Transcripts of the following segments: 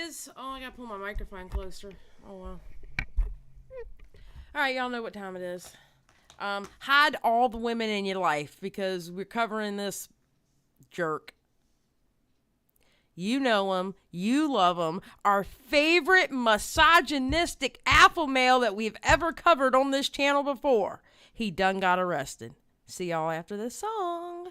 is. Oh, I gotta pull my microphone closer. Oh, well. Alright, y'all know what time it is. Hide all the women in your life because we're covering this jerk. You know him. You love him. Our favorite misogynistic alpha male that we've ever covered on this channel before. He done got arrested. See y'all after this song.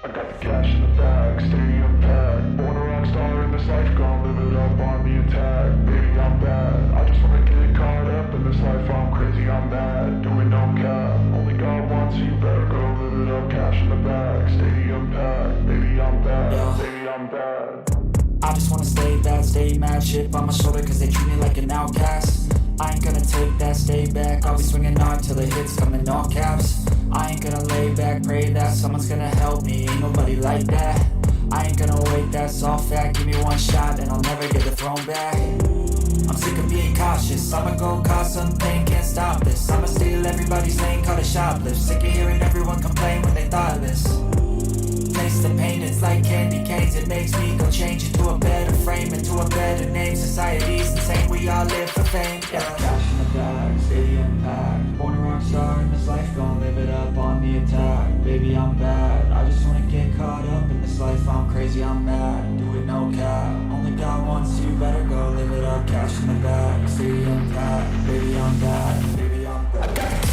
I got the cash in the bag, stadium packed. Born a rock star in this life, gon' live it up on the attack. Baby, I'm bad. I just wanna get caught up in this life. I'm crazy, I'm mad. Doing no cap. Only God wants you, better go live it up. Cash in the bag, stadium packed. Baby, I'm bad. Baby, I'm bad. I just wanna stay bad, stay mad. Shit on my shoulder cause they treat me like an outcast. I ain't gonna take that, stay back. I'll be swinging hard till the hits come in all caps. I ain't gonna lay back, pray that someone's gonna help me. Ain't nobody like that. I ain't gonna wait, that's all fact. Give me one shot and I'll never get the throne back. I'm sick of being cautious. I'ma go cause something, can't stop this. I'ma steal everybody's lane, call it shoplift. Sick of hearing everyone complain when they thoughtless. Taste the pain, it's like candy canes. It makes me go change into a better frame, into a better name. Society's insane, we all live for fame, yeah. Cash in the bag, stadium packed. Born a rock star in this life, gon' live it up on the attack. Baby, I'm bad. I just wanna get caught up in this life. I'm crazy, I'm mad. Do it no cap. Only God wants you, better go live it up. Cash in the bag, stadium packed. Baby, I'm bad. Baby, I'm bad.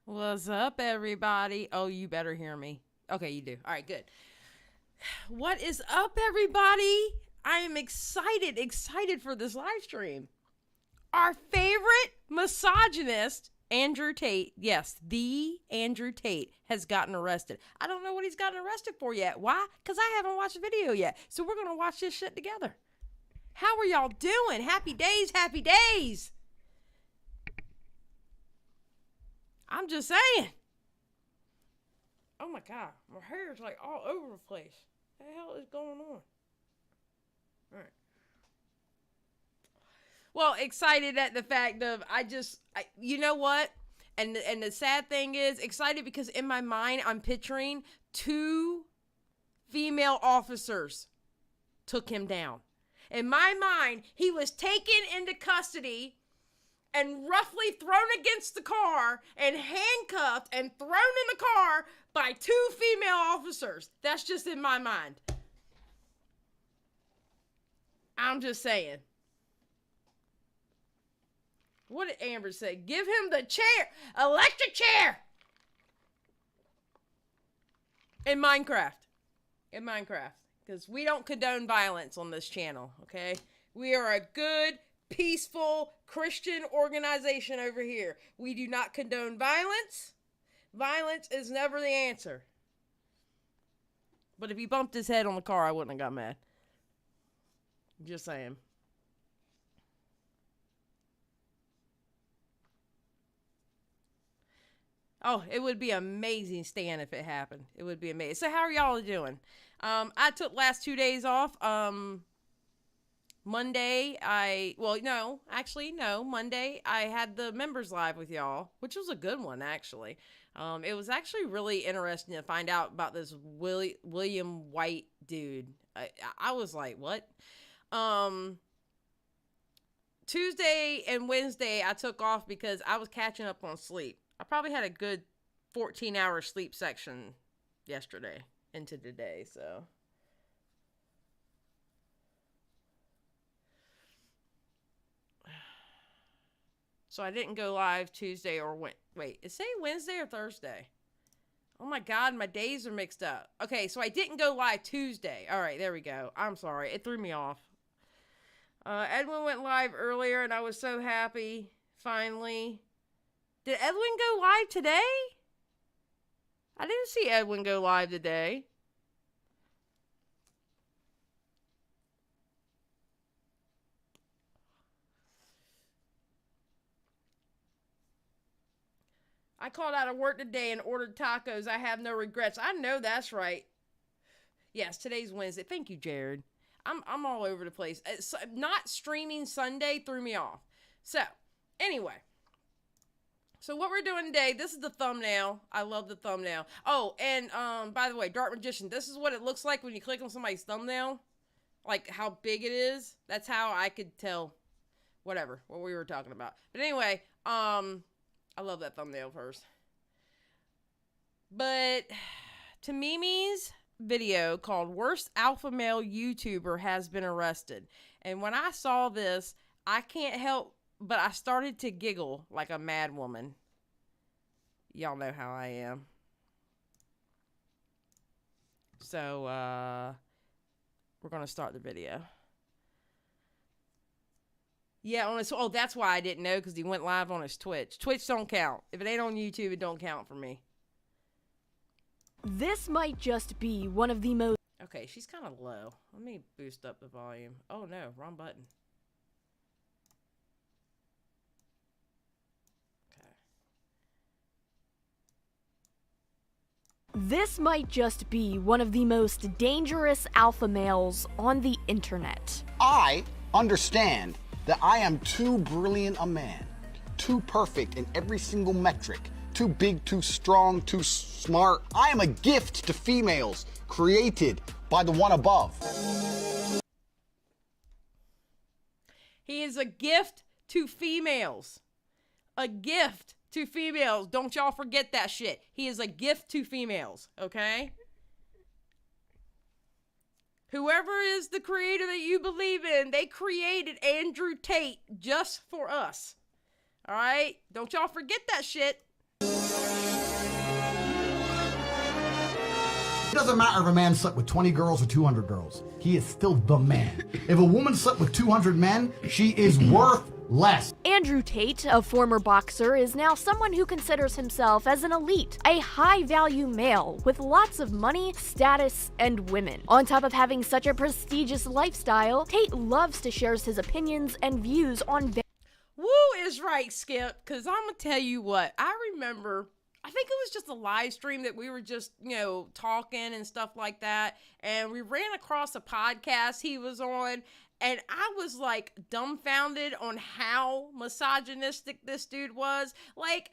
What's up, everybody? Oh, you better hear me. Okay, you do. All right, good. What is up, everybody? I am excited for this live stream. Our favorite misogynist, Andrew Tate, yes, the Andrew Tate, has gotten arrested. I don't know what he's gotten arrested for yet. Why? Because I haven't watched the video yet. So we're going to watch this shit together. How are y'all doing? Happy days, happy days. I'm just saying. Oh my God, my hair is like all over the place. What the hell is going on? All right. Well, excited at the fact of you know what? And the sad thing is, excited because in my mind I'm picturing 2 female officers took him down. In my mind, he was taken into custody and roughly thrown against the car and handcuffed and thrown in the car by 2 female officers. That's just in my mind. I'm just saying. What did Amber say? Give him the chair. Electric chair. In Minecraft. Because we don't condone violence on this channel, okay? We are a good, peaceful, Christian organization over here. We do not condone violence. Violence is never the answer. But if he bumped his head on the car, I wouldn't have got mad. Just saying. Oh, it would be amazing, Stan, if it happened. It would be amazing. So how are y'all doing? I took last 2 days off. Monday, Monday, I had the members live with y'all, which was a good one, actually. It was actually really interesting to find out about this William White dude. I was like, what? Tuesday and Wednesday, I took off because I was catching up on sleep. I probably had a good 14-hour sleep section yesterday into today, so. So I didn't go live Tuesday or wait, is it Wednesday or Thursday? Oh my God, my days are mixed up. Okay, so I didn't go live Tuesday. All right, there we go. I'm sorry. It threw me off. Edwin went live earlier, and I was so happy, finally. Did Edwin go live today? I didn't see Edwin go live today. I called out of work today and ordered tacos. I have no regrets. I know that's right. Yes, today's Wednesday. Thank you, Jared. I'm all over the place. Not streaming Sunday threw me off. So, anyway. So what we're doing today, this is the thumbnail. I love the thumbnail. Oh, and by the way, Dark Magician, this is what it looks like when you click on somebody's thumbnail. Like how big it is. That's how I could tell what we were talking about. But anyway, I love that thumbnail first. But TEHMIMI'S video called Worst Alpha Male YouTuber Has Been Arrested. And when I saw this, I can't help but I started to giggle like a mad woman. Y'all know how I am. So, we're going to start the video. Yeah, oh, that's why I didn't know, because he went live on his Twitch. Twitch don't count. If it ain't on YouTube, it don't count for me. This might just be one of the most... Okay, she's kind of low. Let me boost up the volume. Oh, no, wrong button. This might just be one of the most dangerous alpha males on the internet. I understand that I am too brilliant a man, too perfect in every single metric, too big, too strong, too smart. I am a gift to females, created by the one above. He is a gift to females. A gift to females. Don't y'all forget that shit. He is a gift to females, okay? Whoever is the creator that you believe in, they created Andrew Tate just for us. All right? Don't y'all forget that shit. It doesn't matter if a man slept with 20 girls or 200 girls. He is still the man. If a woman slept with 200 men, she is worth less. Andrew Tate, a former boxer, is now someone who considers himself as an elite, a high-value male with lots of money, status, and women. On top of having such a prestigious lifestyle, Tate loves to share his opinions and views on... Woo is right, Skip, because I'm going to tell you what. I remember, I think it was just a live stream that we were just, talking and stuff like that, and we ran across a podcast he was on. And I was like dumbfounded on how misogynistic this dude was. Like,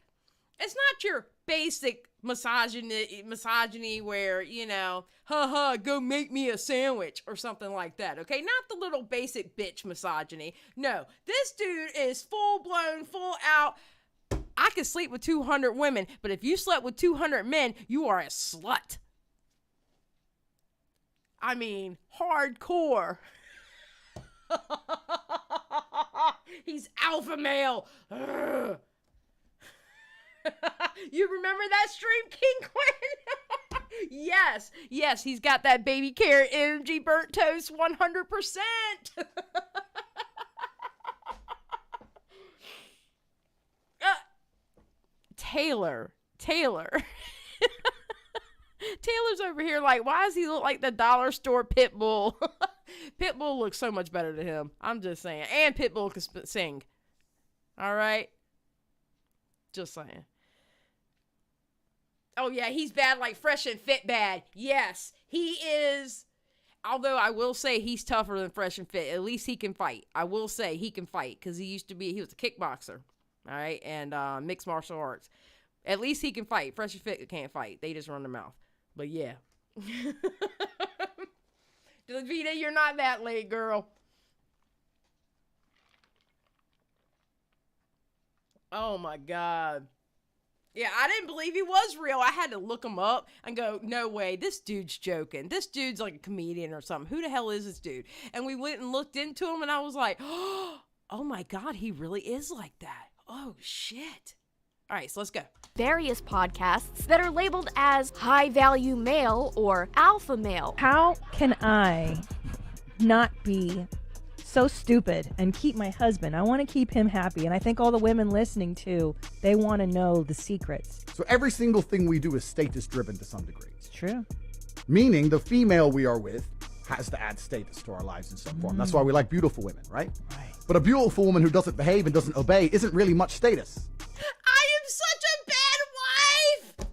it's not your basic misogyny where, go make me a sandwich or something like that. Okay, not the little basic bitch misogyny. No, this dude is full blown, full out. I could sleep with 200 women, but if you slept with 200 men, you are a slut. I mean, hardcore. He's alpha male. Ugh. You remember that stream, King Quinn? Yes, he's got that baby carrot energy, burnt toast 100%. Taylor. Taylor's over here like, why does he look like the dollar store Pitbull? Pitbull looks so much better than him. I'm just saying. And Pitbull can sing. All right? Just saying. Oh, yeah, he's bad like Fresh and Fit bad. Yes, he is. Although I will say he's tougher than Fresh and Fit. At least he can fight. I will say he can fight because he was a kickboxer. All right? And mixed martial arts. At least he can fight. Fresh and Fit can't fight. They just run their mouth. But yeah. Vita, you're not that late, girl. Oh my God. Yeah, I didn't believe he was real. I had to look him up and go, no way, this dude's joking. This dude's like a comedian or something. Who the hell is this dude? And we went and looked into him and I was like, oh my God, he really is like that. Oh shit. All right, so let's go. Various podcasts that are labeled as high value male or alpha male. How can I not be so stupid and keep my husband? I want to keep him happy. And I think all the women listening to, they want to know the secrets. So every single thing we do is status driven to some degree. It's true. Meaning the female we are with has to add status to our lives in some form. That's why we like beautiful women, right? Right. But a beautiful woman who doesn't behave and doesn't obey isn't really much status. I am such a bad wife.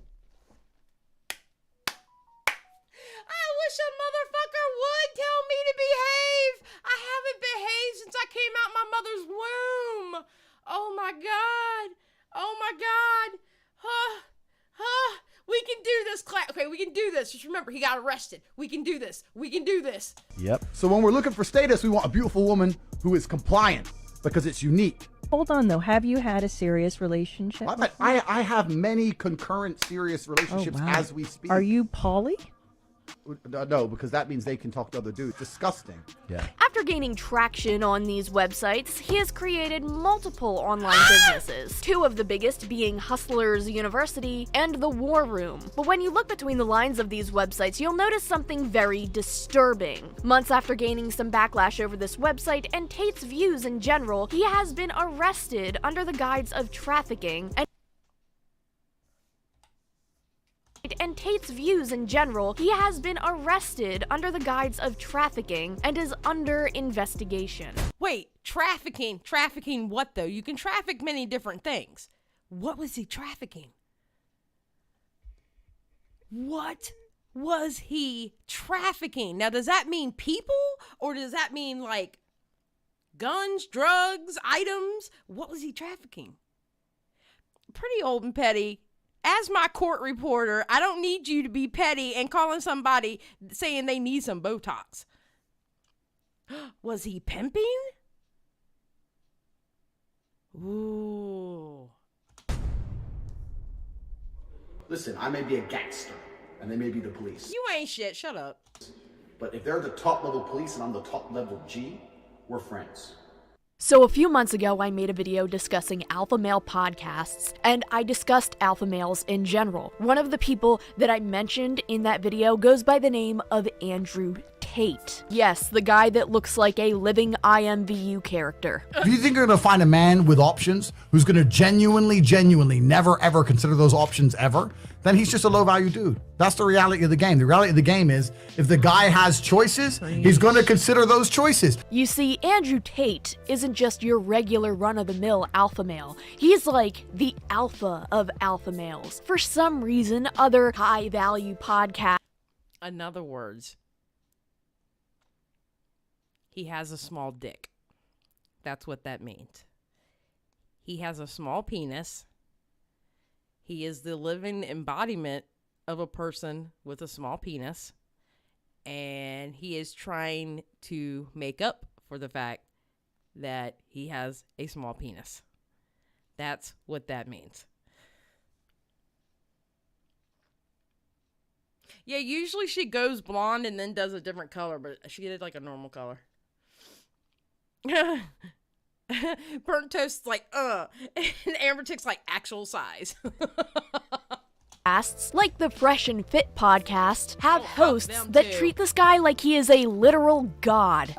I wish a motherfucker would tell me to behave. I haven't behaved since I came out my mother's womb. Oh my God. Oh my God. We can do this, class. Okay, we can do this. Just remember, he got arrested. We can do this. We can do this. Yep. So when we're looking for status, we want a beautiful woman who is compliant because it's unique. Hold on, though. Have you had a serious relationship? I have many concurrent serious relationships as we speak. Are you poly? No, because that means they can talk to other dudes. Disgusting. Yeah. After gaining traction on these websites, he has created multiple online businesses, two of the biggest being Hustlers University and The War Room. But when you look between the lines of these websites, you'll notice something very disturbing. Months after gaining some backlash over this website and Tate's views in general, he has been arrested under the guise of trafficking and Tate's views in general, he has been arrested under the guise of trafficking and is under investigation. Wait, trafficking? Trafficking what though? You can traffic many different things. What was he trafficking? What was he trafficking? Now, does that mean people or does that mean like guns, drugs, items? What was he trafficking? Pretty old and petty. As my court reporter, I don't need you to be petty and calling somebody saying they need some Botox. Was he pimping? Ooh. Listen, I may be a gangster, and they may be the police. You ain't shit. Shut up. But if they're the top level police and I'm the top level G, we're friends. So a few months ago, I made a video discussing alpha male podcasts, and I discussed alpha males in general. One of the people that I mentioned in that video goes by the name of Andrew Tate. Yes, the guy that looks like a living IMVU character. If you think you're gonna find a man with options who's gonna genuinely never ever consider those options ever, then he's just a low value dude. That's the reality of the game. The reality of the game is if the guy has choices, he's gonna consider those choices. You see, Andrew Tate isn't just your regular run-of-the-mill alpha male. He's like the alpha of alpha males. For some reason, other high-value podcasts. In other words, he has a small dick. That's what that means. He has a small penis. He is the living embodiment of a person with a small penis. And he is trying to make up for the fact that he has a small penis. That's what that means. Yeah, usually she goes blonde and then does a different color, but she did like a normal color. Burnt Toast's like, and Amber Tick's like, actual size. Podcasts, like the Fresh and Fit podcast, have fuck hosts them that too. treat this guy like he is a literal god.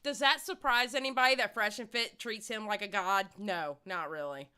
Does that surprise anybody that Fresh and Fit treats him like a god? No, not really.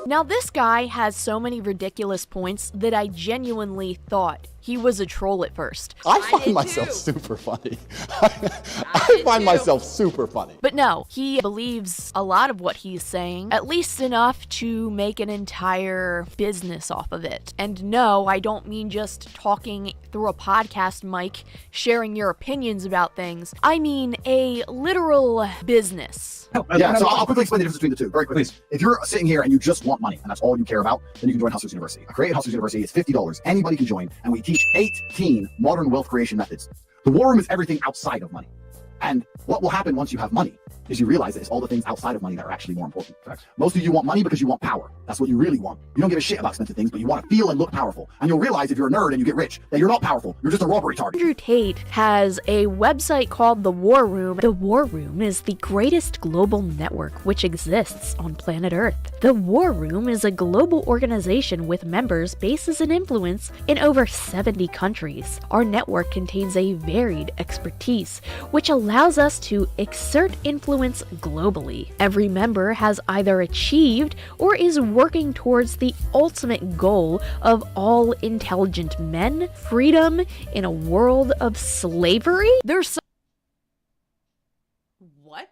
Now, this guy has so many ridiculous points that I genuinely thought he was a troll at first. I did find myself too. super funny. I find too. myself super funny. But no, he believes a lot of what he's saying, at least enough to make an entire business off of it. And no, I don't mean just talking through a podcast mic, sharing your opinions about things. I mean a literal business. Yeah, so I'll quickly explain the difference between the two, very quickly. If you're sitting here and you just want money, and that's all you care about, then you can join Hustlers University. A Create Hustlers University is $50. Anybody can join, and we teach 18 modern wealth creation methods. The War Room is everything outside of money. And what will happen once you have money is you realize that it's all the things outside of money that are actually more important. Correct. Most of you want money because you want power. That's what you really want. You don't give a shit about expensive things, but you want to feel and look powerful. And you'll realize if you're a nerd and you get rich, that you're not powerful. You're just a robbery target. Andrew Tate has a website called The War Room. The War Room is the greatest global network which exists on planet Earth. The War Room is a global organization with members, bases, and influence in over 70 countries. Our network contains a varied expertise, which allows us to exert influence globally. Every member has either achieved or is working towards the ultimate goal of all intelligent men, freedom in a world of slavery. There's What?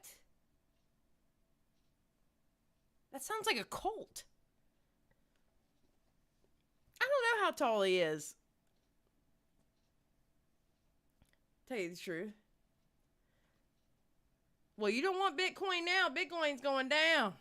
That sounds like a cult. I don't know how tall he is. Tell you the truth. Well, you don't want Bitcoin now. Bitcoin's going down.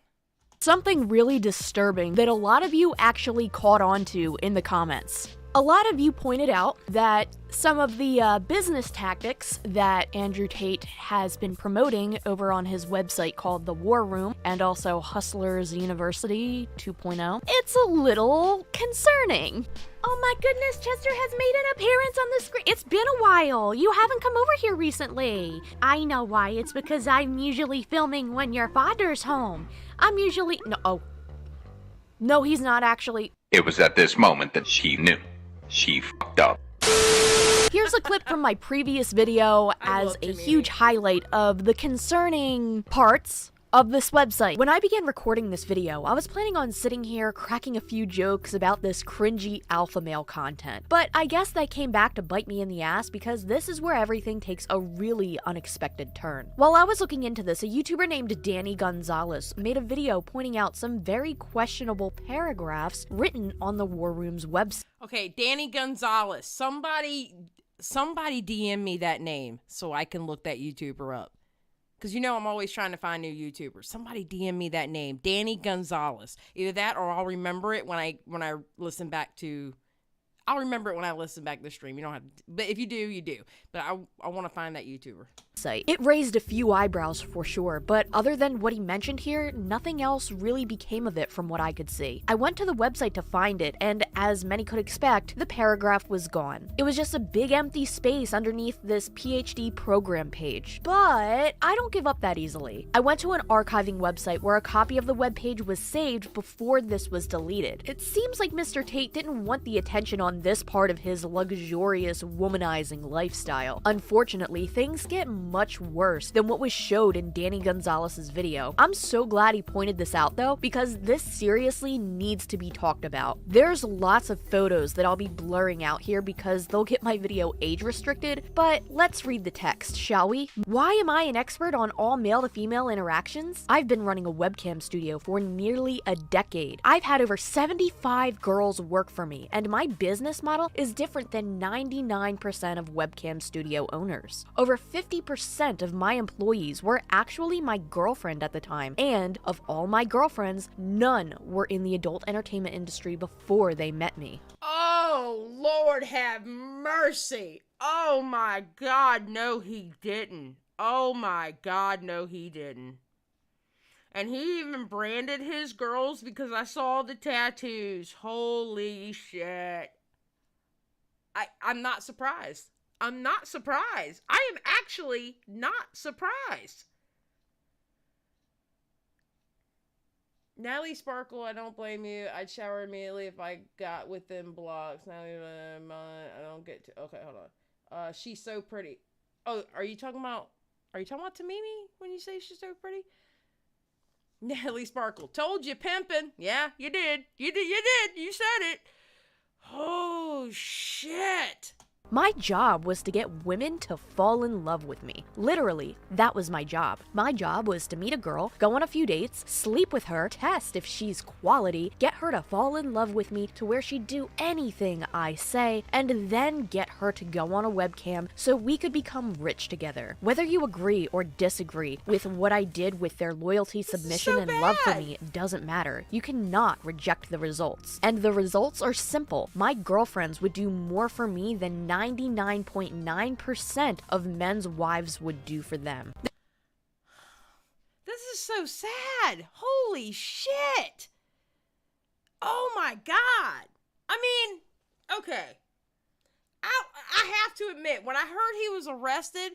something really disturbing that a lot of you actually caught on to in the comments. A lot of you pointed out that some of the business tactics that Andrew Tate has been promoting over on his website called The War Room and also Hustlers University 2.0, it's a little concerning. Oh my goodness, Chester has made an appearance on the screen. It's been a while. You haven't come over here recently. I know why. It's because I'm usually filming when your father's home. I'm usually... No, he's not actually... It was at this moment that she knew. She fucked up. Here's a clip from my previous video as love a Jimmy. huge highlight of the concerning parts of this website. When I began recording this video, I was planning on sitting here cracking a few jokes about this cringy alpha male content. But I guess that came back to bite me in the ass because this is where everything takes a really unexpected turn. While I was looking into this, a YouTuber named Danny Gonzalez made a video pointing out some very questionable paragraphs written on the War Room's website. Okay, Danny Gonzalez. Somebody DM me that name so I can look that YouTuber up. Because you know I'm always trying to find new YouTubers. Somebody DM me that name, Danny Gonzalez. Either that or I'll remember it when I listen back to... I'll remember it when I listen back to the stream. You don't have to, but if you do, you do. But I want to find that YouTuber. It raised a few eyebrows for sure, but other than what he mentioned here, nothing else really became of it from what I could see. I went to the website to find it, and as many could expect, the paragraph was gone. It was just a big empty space underneath this PhD program page. But I don't give up that easily. I went to an archiving website where a copy of the webpage was saved before this was deleted. It seems like Mr. Tate didn't want the attention on this part of his luxurious womanizing lifestyle. Unfortunately, things get much worse than what was showed in Danny Gonzalez's video. I'm so glad he pointed this out though, because this seriously needs to be talked about. There's lots of photos that I'll be blurring out here because they'll get my video age restricted, but let's read the text, shall we? Why am I an expert on all male to female interactions? I've been running a webcam studio for nearly a decade. I've had over 75 girls work for me, and my business model is different than 99% of webcam studio owners. Over 50% of my employees were actually my girlfriend at the time, and of all my girlfriends, none were in the adult entertainment industry before they met me. Oh, Lord have mercy. Oh my God, no he didn't. Oh my God, no he didn't. And he even branded his girls because I saw the tattoos. Holy shit. I'm not surprised. I'm not surprised. I am actually not surprised. Natalie Sparkle, I don't blame you. I'd shower immediately if I got within blocks. Natalie, I don't get to. Okay, hold on. She's so pretty. Oh, are you talking about Tamimi when you say she's so pretty? Natalie Sparkle, told you, pimping. Yeah, you did. You said it. Oh, shit. My job was to get women to fall in love with me. Literally, that was my job. My job was to meet a girl, go on a few dates, sleep with her, test if she's quality, get her to fall in love with me to where she'd do anything I say, and then get her to go on a webcam so we could become rich together. Whether you agree or disagree with what I did with their loyalty, submission, and love for me doesn't matter. You cannot reject the results. And the results are simple. My girlfriends would do more for me than 99.9% of men's wives would do for them. This is so sad. Holy shit. Oh my God. I mean, okay. I have to admit, when I heard he was arrested,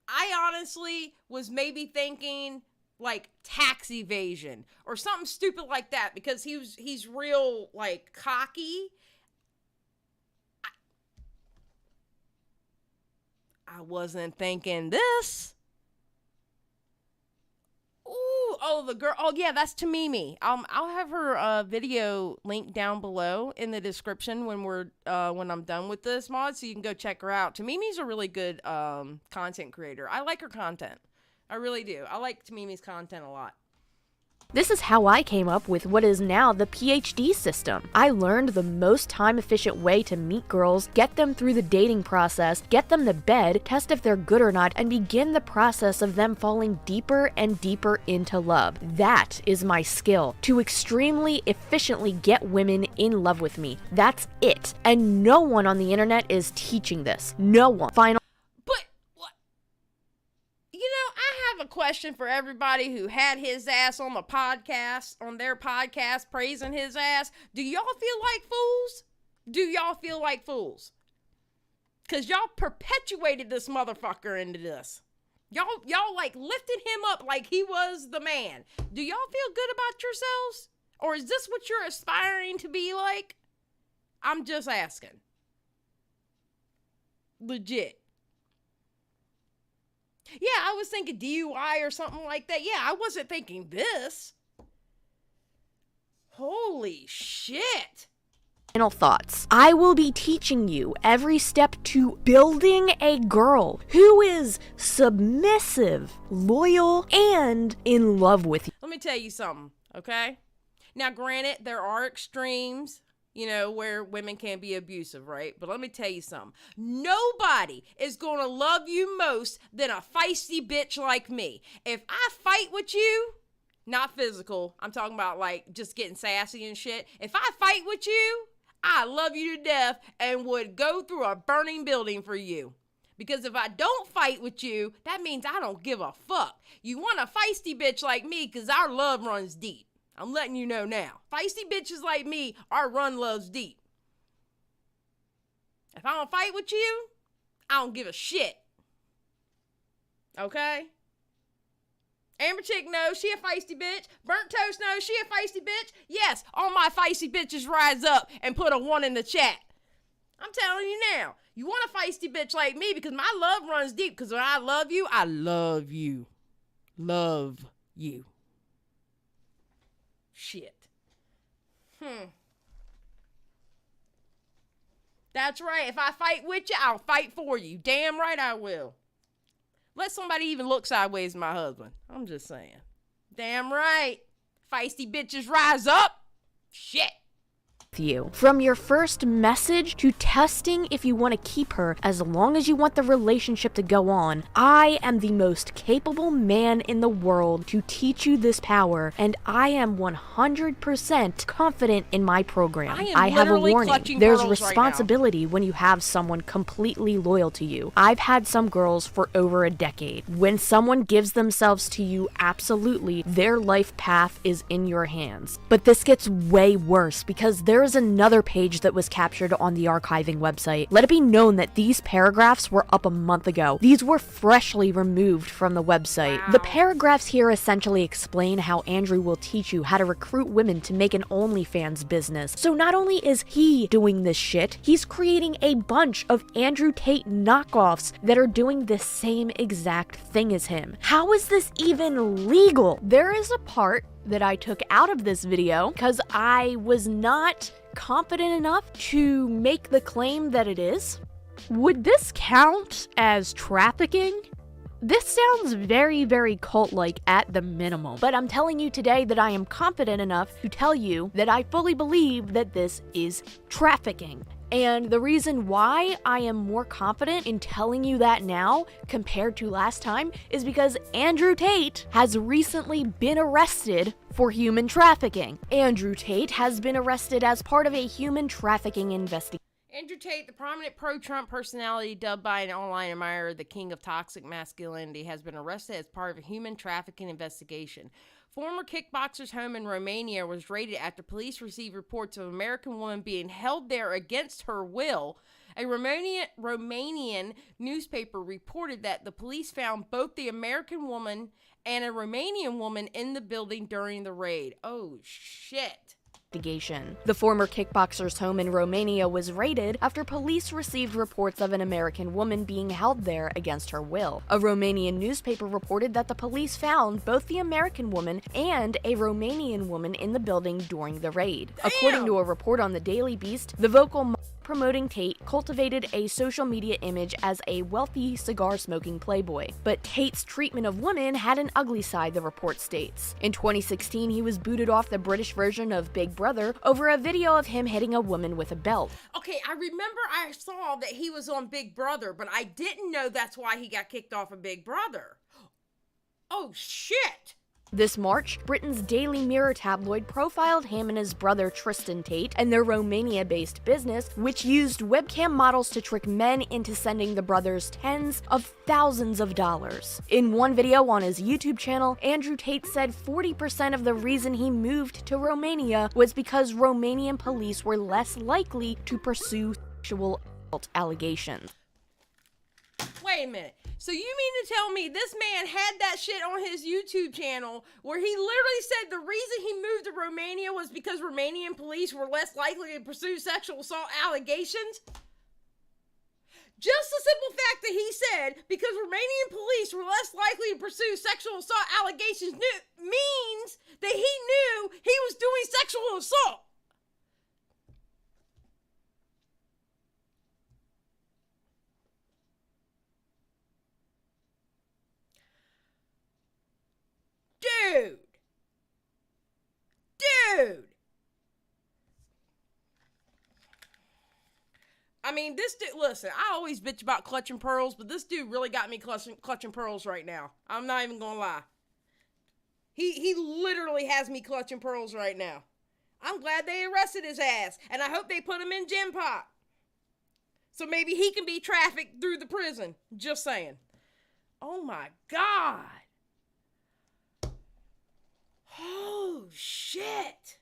I honestly was maybe thinking like tax evasion or something stupid like that, because he's real like cocky. I wasn't thinking this. Ooh, oh, the girl. Oh, yeah, that's Tamimi. I'll have her video linked down below in the description when I'm done with this mod, so you can go check her out. Tamimi's a really good content creator. I like her content. I really do. I like Tamimi's content a lot. This is how I came up with what is now the PhD system. I learned the most time-efficient way to meet girls, get them through the dating process, get them to bed, test if they're good or not, and begin the process of them falling deeper and deeper into love. That is my skill, to extremely efficiently get women in love with me. That's it. And no one on the internet is teaching this. No one. Final. I have a question for everybody who had his ass on their podcast, praising his ass. Do y'all feel like fools? Do y'all feel like fools? Because y'all perpetuated this motherfucker into this. Y'all like lifted him up like he was the man. Do y'all feel good about yourselves? Or is this what you're aspiring to be like? I'm just asking. Legit. Yeah, I was thinking DUI or something like that. Yeah, I wasn't thinking this. Holy shit. Final thoughts. I will be teaching you every step to building a girl who is submissive, loyal, and in love with you. Let me tell you something, okay? Now, granted, there are extremes, you know, where women can be abusive, right? But let me tell you something. Nobody is going to love you most than a feisty bitch like me. If I fight with you, not physical, I'm talking about like just getting sassy and shit. If I fight with you, I love you to death and would go through a burning building for you. Because if I don't fight with you, that means I don't give a fuck. You want a feisty bitch like me because our love runs deep. I'm letting you know now. Feisty bitches like me, our run loves deep. If I don't fight with you, I don't give a shit. Okay? Amber Chick knows she a feisty bitch. Burnt Toast knows she a feisty bitch. Yes, all my feisty bitches rise up and put a 1 in the chat. I'm telling you now. You want a feisty bitch like me because my love runs deep. Because when I love you, I love you. Love you. Shit. That's right. If I fight with you, I'll fight for you. Damn right I will. Let somebody even look sideways at my husband. I'm just saying. Damn right. Feisty bitches rise up. Shit. You. From your first message to testing if you want to keep her as long as you want the relationship to go on, I am the most capable man in the world to teach you this power, and I am 100% confident in my program. I have a warning. There's responsibility when you have someone completely loyal to you. I've had some girls for over a decade. When someone gives themselves to you, absolutely, their life path is in your hands. But this gets way worse because there there is another page that was captured on the archiving website. Let it be known that these paragraphs were up a month ago. These were freshly removed from the website. Wow. The paragraphs here essentially explain how Andrew will teach you how to recruit women to make an OnlyFans business. So not only is he doing this shit, he's creating a bunch of Andrew Tate knockoffs that are doing the same exact thing as him. How is this even legal? There is a part that I took out of this video because I was not confident enough to make the claim that it is. Would this count as trafficking? This sounds very, very cult-like at the minimum, but I'm telling you today that I am confident enough to tell you that I fully believe that this is trafficking. And the reason why I am more confident in telling you that now compared to last time is because Andrew Tate has recently been arrested for human trafficking. Andrew Tate has been arrested as part of a human trafficking investigation. Andrew Tate, the prominent pro-Trump personality dubbed by an online admirer the king of toxic masculinity, has been arrested as part of a human trafficking investigation. Former kickboxer's home in Romania was raided after police received reports of an American woman being held there against her will. A Romanian newspaper reported that the police found both the American woman and a Romanian woman in the building during the raid. Oh, shit. The former kickboxer's home in Romania was raided after police received reports of an American woman being held there against her will. A Romanian newspaper reported that the police found both the American woman and a Romanian woman in the building during the raid. Damn! According to a report on the Daily Beast, the vocal promoting Tate cultivated a social media image as a wealthy cigar-smoking playboy. But Tate's treatment of women had an ugly side, the report states. In 2016, he was booted off the British version of Big Brother over a video of him hitting a woman with a belt. Okay, I remember I saw that he was on Big Brother, but I didn't know that's why he got kicked off of Big Brother. Oh, shit! This March, Britain's Daily Mirror tabloid profiled him and his brother Tristan Tate and their Romania-based business, which used webcam models to trick men into sending the brothers tens of thousands of dollars. In one video on his YouTube channel, Andrew Tate said 40% of the reason he moved to Romania was because Romanian police were less likely to pursue sexual assault allegations. Wait a minute. So you mean to tell me this man had that shit on his YouTube channel where he literally said the reason he moved to Romania was because Romanian police were less likely to pursue sexual assault allegations? Just the simple fact that he said because Romanian police were less likely to pursue sexual assault allegations means that he knew he was doing sexual assault. Dude. I mean, this dude, listen, I always bitch about clutching pearls, but this dude really got me clutching pearls right now. I'm not even gonna lie. He literally has me clutching pearls right now. I'm glad they arrested his ass, and I hope they put him in Gen Pop. So maybe he can be trafficked through the prison. Just saying. Oh my God. Oh, shit.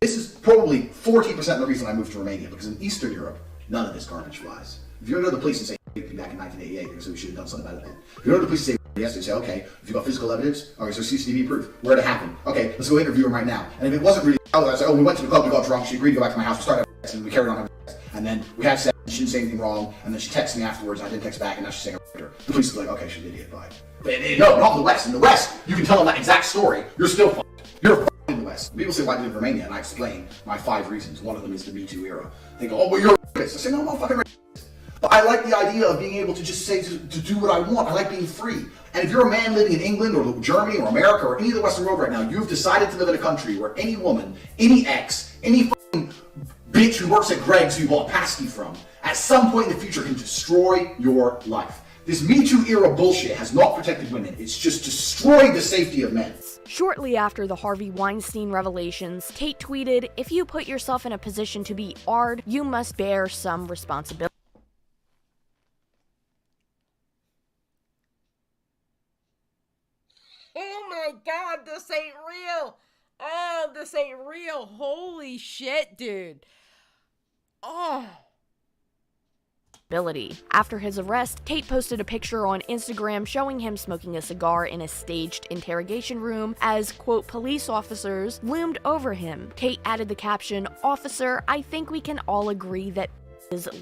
This is probably 14% of the reason I moved to Romania, because in Eastern Europe, none of this garbage flies. If you go to the police and say, back in 1988, because we should have done something about it then. If you go to the police and say, yes, they say, okay, if you've got physical evidence, okay, so CCTV proof, where'd it happen? Okay, let's go interview him right now. And if it wasn't really, I say, oh, we went to the club, we got drunk, she agreed to go back to my house, we started having sex, and we carried on having sex. And then we had sex, she didn't say anything wrong, and then she texted me afterwards, and I didn't text back, and now she's saying I raped her. The police is like, okay, she's an idiot, bye. But no, not in the West. In the West, you can tell them that exact story, you're still fucked. You're fucked in the West. People say, why do you live in Romania? And I explain my 5 reasons. One of them is the Me Too era. They go, oh, well, you're a rapist. I say, no, I'm not fucking racist. But I like the idea of being able to just say, to do what I want. I like being free. And if you're a man living in England or Germany or America or any of the Western world right now, you've decided to live in a country where any woman, any ex, any fucking bitch who works at Greg's who you bought a pasty from, at some point in the future can destroy your life. This Me Too era bullshit has not protected women. It's just destroyed the safety of men. Shortly after the Harvey Weinstein revelations, Tate tweeted, "If you put yourself in a position to be AR'd, you must bear some responsibility." Oh my God, this ain't real. Oh, this ain't real. Holy shit, dude. Oh. After his arrest, Tate posted a picture on Instagram showing him smoking a cigar in a staged interrogation room as, quote, police officers loomed over him. Tate added the caption, "Officer, I think we can all agree that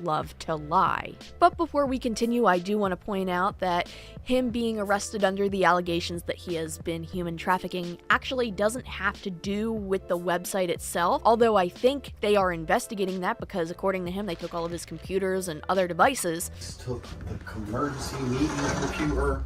love to lie." But before we continue, I do want to point out that him being arrested under the allegations that he has been human trafficking actually doesn't have to do with the website itself, although I think they are investigating that because according to him they took all of his computers and other devices. Took the emergency meeting computer.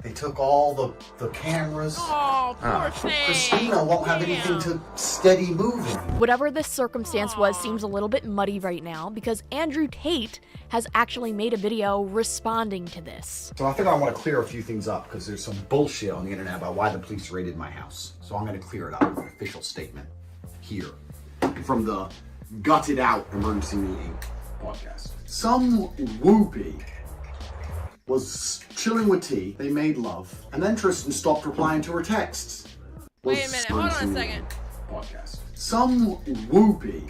They took all the cameras. Oh, poor thing. Christina won't have anything to steady moving. Whatever this circumstance was seems a little bit muddy right now because Andrew Tate has actually made a video responding to this. So I think I want to clear a few things up because there's some bullshit on the internet about why the police raided my house. So I'm going to clear it up with an official statement here from the Gutted Out Emergency Meeting podcast. Some whoopee was chilling with T, they made love, and then Tristan stopped replying to her texts. Wait a minute, hold on a second. Podcast. Some whoopee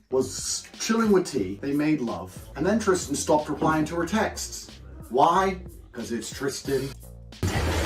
was chilling with T, they made love, and then Tristan stopped replying to her texts. Why? Because it's Tristan.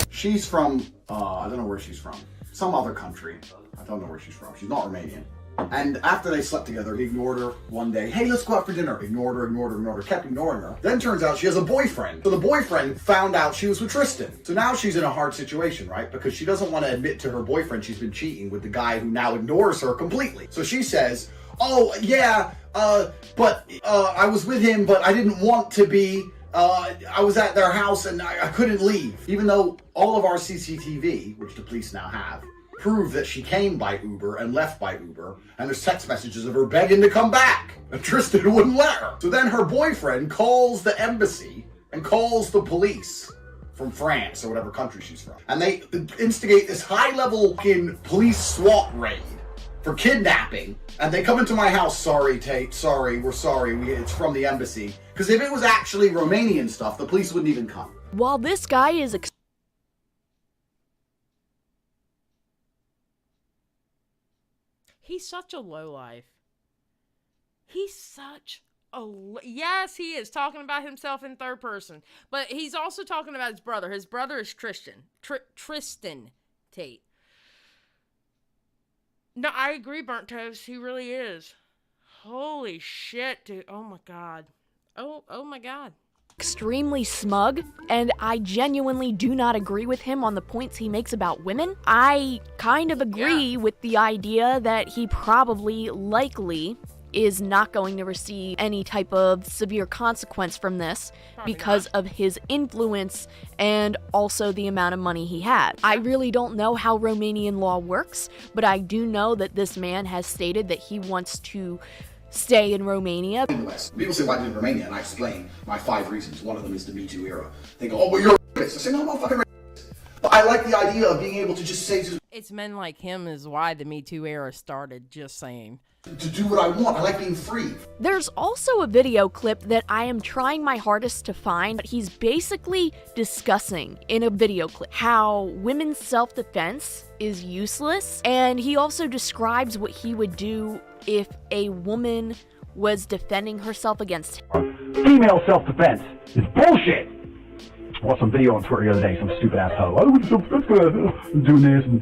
She's from, I don't know where she's from. Some other country. I don't know where she's from. She's not Romanian. And after they slept together, he ignored her one day. Hey, let's go out for dinner. Ignored her, kept ignoring her. Then turns out she has a boyfriend. So the boyfriend found out she was with Tristan. So now she's in a hard situation, right? Because she doesn't want to admit to her boyfriend she's been cheating with the guy who now ignores her completely. So she says, oh, yeah, but I was with him, but I didn't want to be. I was at their house and I couldn't leave. Even though all of our CCTV, which the police now have, prove that she came by Uber and left by Uber, and there's text messages of her begging to come back, and Tristan wouldn't let her. So then her boyfriend calls the embassy and calls the police from France or whatever country she's from, and they instigate this high-level police SWAT raid for kidnapping, and they come into my house. Sorry, Tate, sorry, we're sorry, it's from the embassy. Because if it was actually Romanian stuff, the police wouldn't even come. While this guy is He's such a lowlife. He's such a... Yes, he is talking about himself in third person. But he's also talking about his brother. His brother is Tristan. Tristan Tate. No, I agree, Burnt Toast. He really is. Holy shit, dude. Oh, my God. Oh, my God. Extremely smug, and I genuinely do not agree with him on the points he makes about women. I kind of agree with the idea that he likely is not going to receive any type of severe consequence from this because of his influence and also the amount of money he had. I really don't know how Romanian law works, but I do know that this man has stated that he wants to stay in Romania. People say, why did you in Romania? And I explain my 5 reasons. One of them is the Me Too era. They go, oh, well, you're a racist. I say, no, I'm not fucking racist. But I like the idea of being able to just say to... It's men like him is why the Me Too era started, just saying. To do what I want. I like being free. There's also a video clip that I am trying my hardest to find. He's basically discussing in a video clip how women's self-defense is useless, and he also describes what he would do if a woman was defending herself against him. Female self-defense is bullshit. I watched some video on Twitter the other day, some stupid asshole. Oh, that's good. I'm doing this. And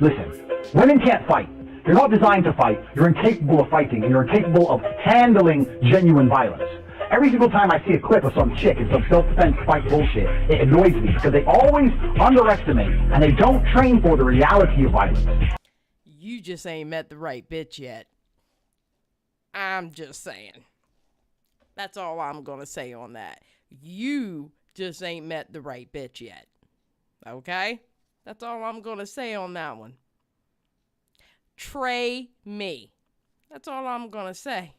listen, women can't fight. You're not designed to fight. You're incapable of fighting, and you're incapable of handling genuine violence. Every single time I see a clip of some chick and some self-defense fight bullshit, it annoys me because they always underestimate and they don't train for the reality of violence. You just ain't met the right bitch yet. I'm just saying. That's all I'm gonna say on that. You just ain't met the right bitch yet. Okay? That's all I'm gonna say on that one. Tray me. That's all I'm gonna say.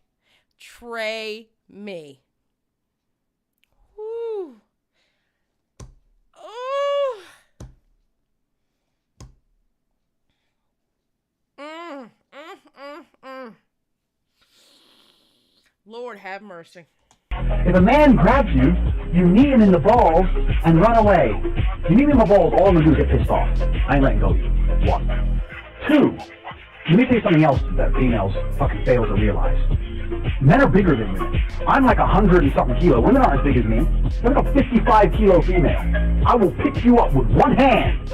Tray me. Woo. Oh. Lord have mercy. If a man grabs you, you knee him in the balls and run away. You knee him in the balls, all I'm gonna do is get pissed off. I ain't letting go of you. 1. 2. Let me tell you something else that females fucking fail to realize. Men are bigger than women. I'm like 100 and something kilo. Women aren't as big as me. I'm like a 55 kilo female. I will pick you up with one hand,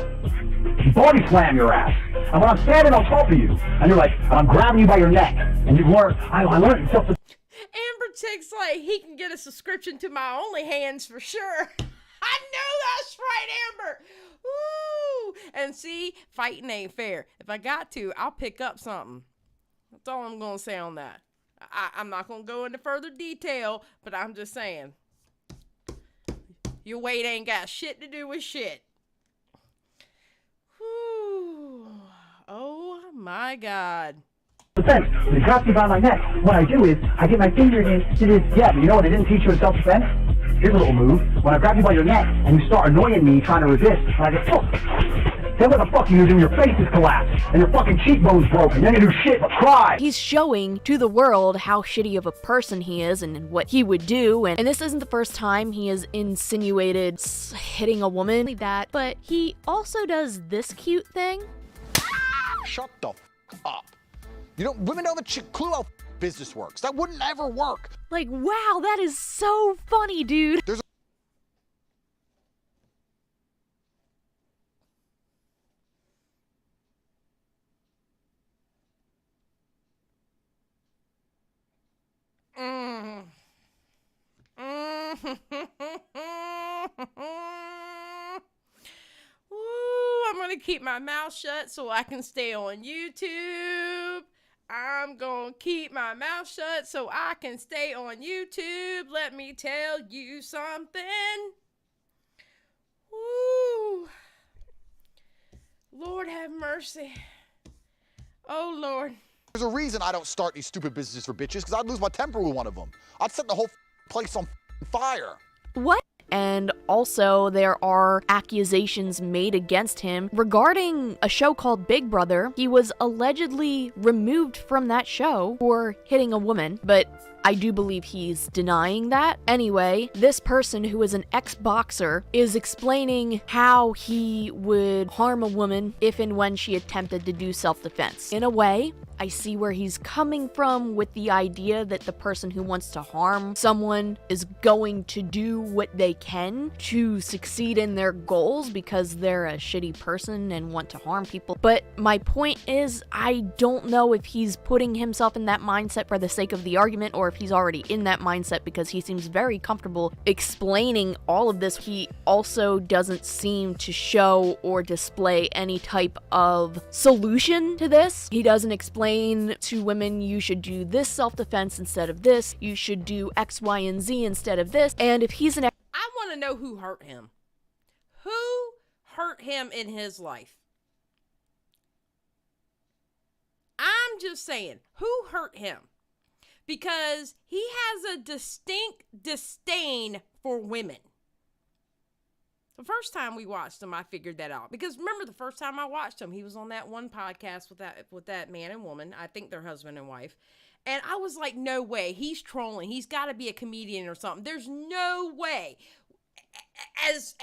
body slam your ass. And when I'm standing on top of you, and you're like, and I'm grabbing you by your neck, and you've learned, I learned self. Amber Chick's like, he can get a subscription to my OnlyHands for sure. I know that's right, Amber. Woo! And see, fighting ain't fair. If I got to, I'll pick up something. That's all I'm going to say on that. I'm not going to go into further detail, but I'm just saying. Your weight ain't got shit to do with shit. Whew. Oh my God. Defense. When he grabs me by my neck, what I do is I get my finger into this. Yeah, but you know what I didn't teach you in self-defense? Here's a little move. When I grab you by your neck and you start annoying me trying to resist, and I just, then what the fuck you do? Your face is collapsed and your fucking cheekbone's broken. Then you do shit but cry. He's showing to the world how shitty of a person he is and what he would do. And this isn't the first time he has insinuated hitting a woman like that. But he also does this cute thing. Shut the up. You know, women don't have a clue how business works. That wouldn't ever work. Like, wow, that is so funny, dude. There's I'm gonna keep my mouth shut so I can stay on YouTube. I'm gonna keep my mouth shut so I can stay on YouTube. Let me tell you something. Woo. Lord have mercy. Oh, Lord. There's a reason I don't start these stupid businesses for bitches, because I'd lose my temper with one of them. I'd set the whole place on fire. What? And also, there are accusations made against him regarding a show called Big Brother. He was allegedly removed from that show for hitting a woman, but I do believe he's denying that. Anyway, this person who is an ex-boxer is explaining how he would harm a woman if and when she attempted to do self-defense. In a way, I see where he's coming from with the idea that the person who wants to harm someone is going to do what they can to succeed in their goals because they're a shitty person and want to harm people. But my point is, I don't know if he's putting himself in that mindset for the sake of the argument or if he's already in that mindset because he seems very comfortable explaining all of this. He also doesn't seem to show or display any type of solution to this. He doesn't explain to women, you should do this self-defense instead of this, you should do X, Y, and Z instead of this. And if he's an I want to know who hurt him. Who hurt him in his life? I'm just saying, who hurt him? Because he has a distinct disdain for women. The first time we watched him, I figured that out. Because remember, the first time I watched him, he was on that one podcast with that man and woman. I think they're husband and wife. And I was like, no way. He's trolling. He's got to be a comedian or something. There's no way. As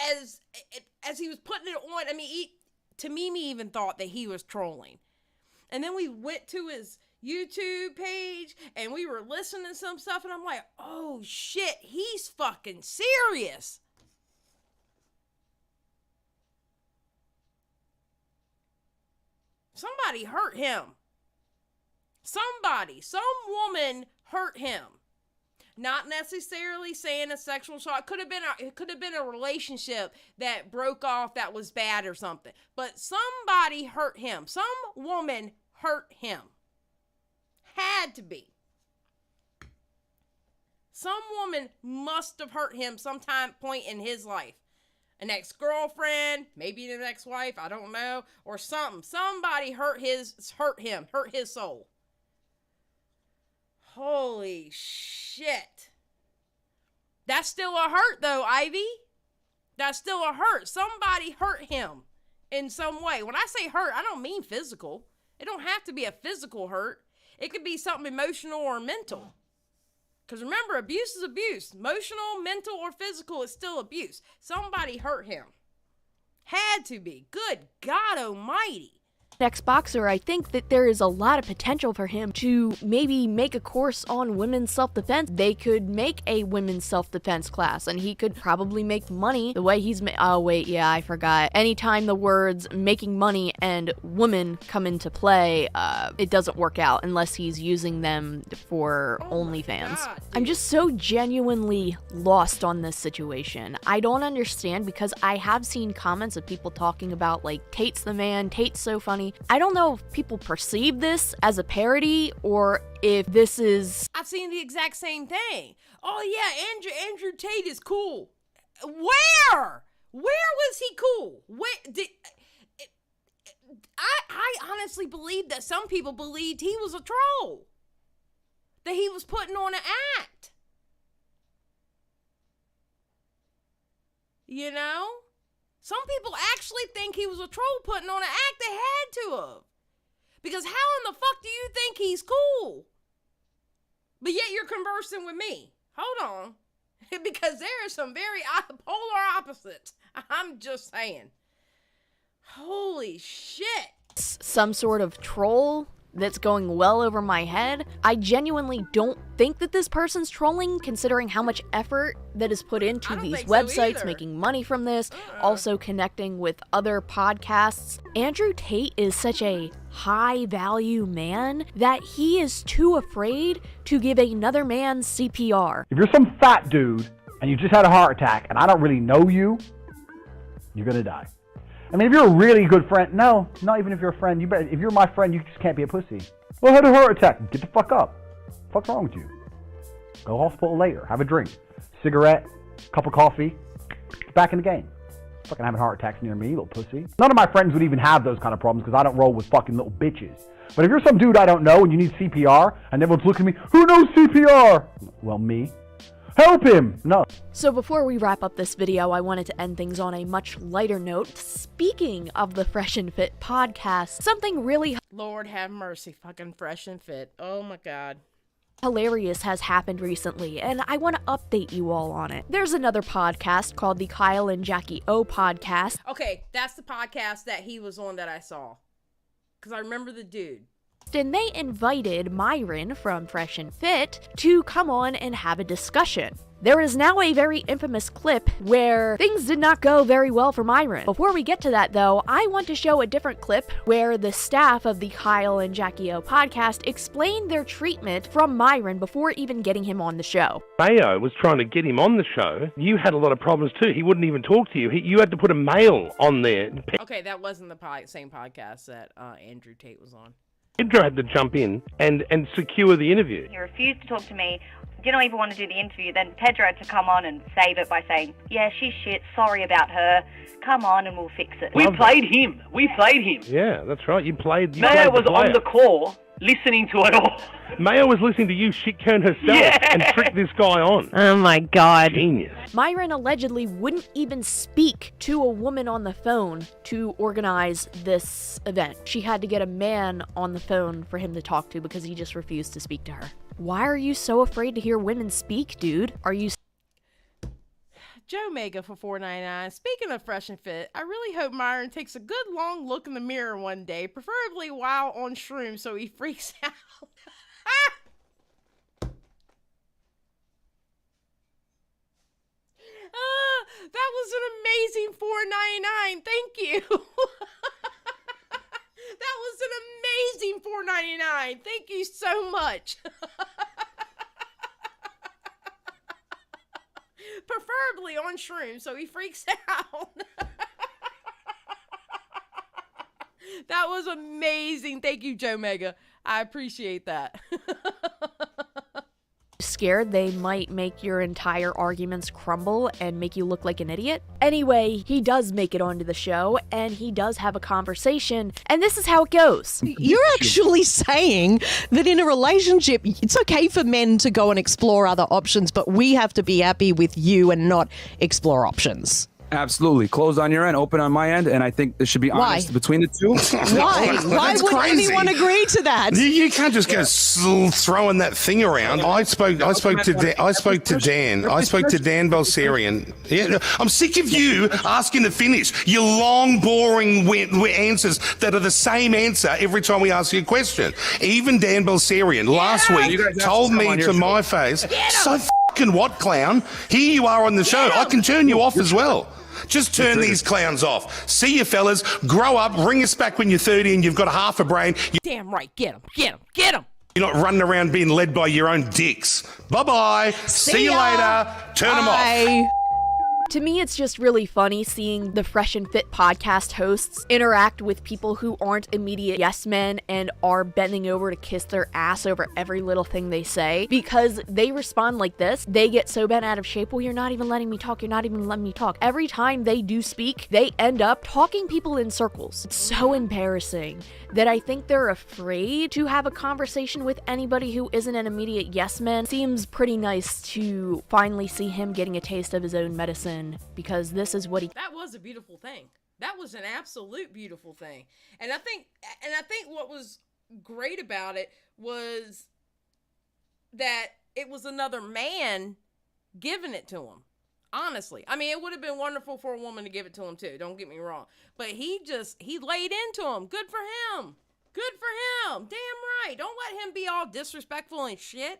he was putting it on, I mean, Tamimi even thought that he was trolling. And then we went to his YouTube page and we were listening to some stuff. And I'm like, oh, shit, he's fucking serious. Somebody hurt him. Some woman hurt him. Not necessarily saying a sexual assault. It could have been a relationship that broke off that was bad or something. But somebody hurt him. Some woman hurt him. Had to be. Some woman must have hurt him sometime point in his life. An ex-girlfriend, maybe an ex-wife, I don't know, or something. Somebody hurt his soul. Holy shit. That's still a hurt though, Ivy. That's still a hurt. Somebody hurt him in some way. When I say hurt, I don't mean physical. It don't have to be a physical hurt. It could be something emotional or mental. Because remember, abuse is abuse. Emotional, mental, or physical is still abuse. Somebody hurt him. Had to be. Good God almighty. ex-boxer, I think that there is a lot of potential for him to maybe make a course on women's self-defense. They could make a women's self-defense class, and he could probably make money the way he's oh wait, yeah, I forgot. Anytime the words making money and woman come into play, it doesn't work out unless he's using them for OnlyFans. I'm just so genuinely lost on this situation. I don't understand, because I have seen comments of people talking about like Tate's the man, Tate's so funny. I don't know if people perceive this as a parody or if this is... I've seen the exact same thing. Oh yeah, Andrew Tate is cool. Where was he cool? I honestly believe that some people believed he was a troll, that he was putting on an act. You know? Some people actually think he was a troll putting on an act. They had to have. Because how in the fuck do you think he's cool? But yet you're conversing with me. Hold on. Because there are some very polar opposites. I'm just saying. Holy shit. Some sort of troll that's going well over my head. I genuinely don't think that this person's trolling, considering how much effort that is put into these websites, making money from this, also connecting with other podcasts. Andrew Tate is such a high value man that he is too afraid to give another man CPR. If you're some fat dude and you just had a heart attack and I don't really know you, you're gonna die. I mean, if you're a really good friend, no, not even if you're a friend. If you're my friend, you just can't be a pussy. Well, I had a heart attack. Get the fuck up. What's wrong with you? Go hospital later. Have a drink. Cigarette. Cup of coffee. Back in the game. Fucking having heart attacks near me, little pussy. None of my friends would even have those kind of problems because I don't roll with fucking little bitches. But if you're some dude I don't know and you need CPR and everyone's looking at me, who knows CPR? Well, me. Help him! No. So before we wrap up this video, I wanted to end things on a much lighter note. Speaking of the Fresh and Fit podcast, something really... Lord have mercy, fucking Fresh and Fit. Oh my God. Hilarious has happened recently, and I want to update you all on it. There's another podcast called the Kyle and Jackie O podcast. Okay, that's the podcast that he was on that I saw. Because I remember the dude. And they invited Myron from Fresh and Fit to come on and have a discussion. There is now a very infamous clip where things did not go very well for Myron. Before we get to that though, I want to show a different clip where the staff of the Kyle and Jackie O podcast explained their treatment from Myron before even getting him on the show. Mayo was trying to get him on the show. You had a lot of problems too. He wouldn't even talk to you. You had to put a mail on there. Okay, that wasn't the same podcast that Andrew Tate was on. Pedro had to jump in and secure the interview. He refused to talk to me, didn't even want to do the interview. Then Pedro had to come on and save it by saying, yeah, she's shit, sorry about her, come on and we'll fix it. We played him. Yeah, that's right. You played Mayo was on the call, listening to it all. Mayo was listening to you shit-turn herself and trick this guy on. Oh my God. Genius. Myron allegedly wouldn't even speak to a woman on the phone to organize this event. She had to get a man on the phone for him to talk to because he just refused to speak to her. Why are you so afraid to hear women speak, dude? Are you... Joe Mega for $4.99. Speaking of Fresh and Fit, I really hope Myron takes a good long look in the mirror one day, preferably while on shrooms so he freaks out. That was an amazing $4.99. Thank you. That was an amazing $4.99. Thank you so much. Preferably on shrooms so he freaks out. That was amazing. Thank you, Joe Mega. I appreciate that. Scared they might make your entire arguments crumble and make you look like an idiot? Anyway, he does make it onto the show, and he does have a conversation, and this is how it goes. You're actually saying that in a relationship, it's okay for men to go and explore other options, but we have to be happy with you and not explore options. Absolutely. Closed on your end, open on my end, and I think there should be honest between the two. Why? Why would anyone agree to that? You can't just go throwing that thing around. I spoke to Dan Balserian. Yeah, I'm sick of you asking to finish your long, boring answers that are the same answer every time we ask you a question. Even Dan Balserian last week told me to my face, "So fucking what, clown? Here you are on the show. I can turn you off as well." Just turn these clowns off. See you fellas, grow up, ring us back when you're 30 and you've got half a brain. Damn right, get him, get him, get him. You're not running around being led by your own dicks. Bye-bye. See you later. Turn them off. To me, it's just really funny seeing the Fresh and Fit podcast hosts interact with people who aren't immediate yes men and are bending over to kiss their ass over every little thing they say, because they respond like this. They get so bent out of shape. Well, you're not even letting me talk. You're not even letting me talk. Every time they do speak, they end up talking people in circles. It's so embarrassing that I think they're afraid to have a conversation with anybody who isn't an immediate yes man. Seems pretty nice to finally see him getting a taste of his own medicine, because this is what he... That was a beautiful thing. That was an absolute beautiful thing. And I think what was great about it was that it was another man giving it to him. Honestly. I mean, it would have been wonderful for a woman to give it to him too. Don't get me wrong. But he laid into him. Good for him. Good for him. Damn right. Don't let him be all disrespectful and shit.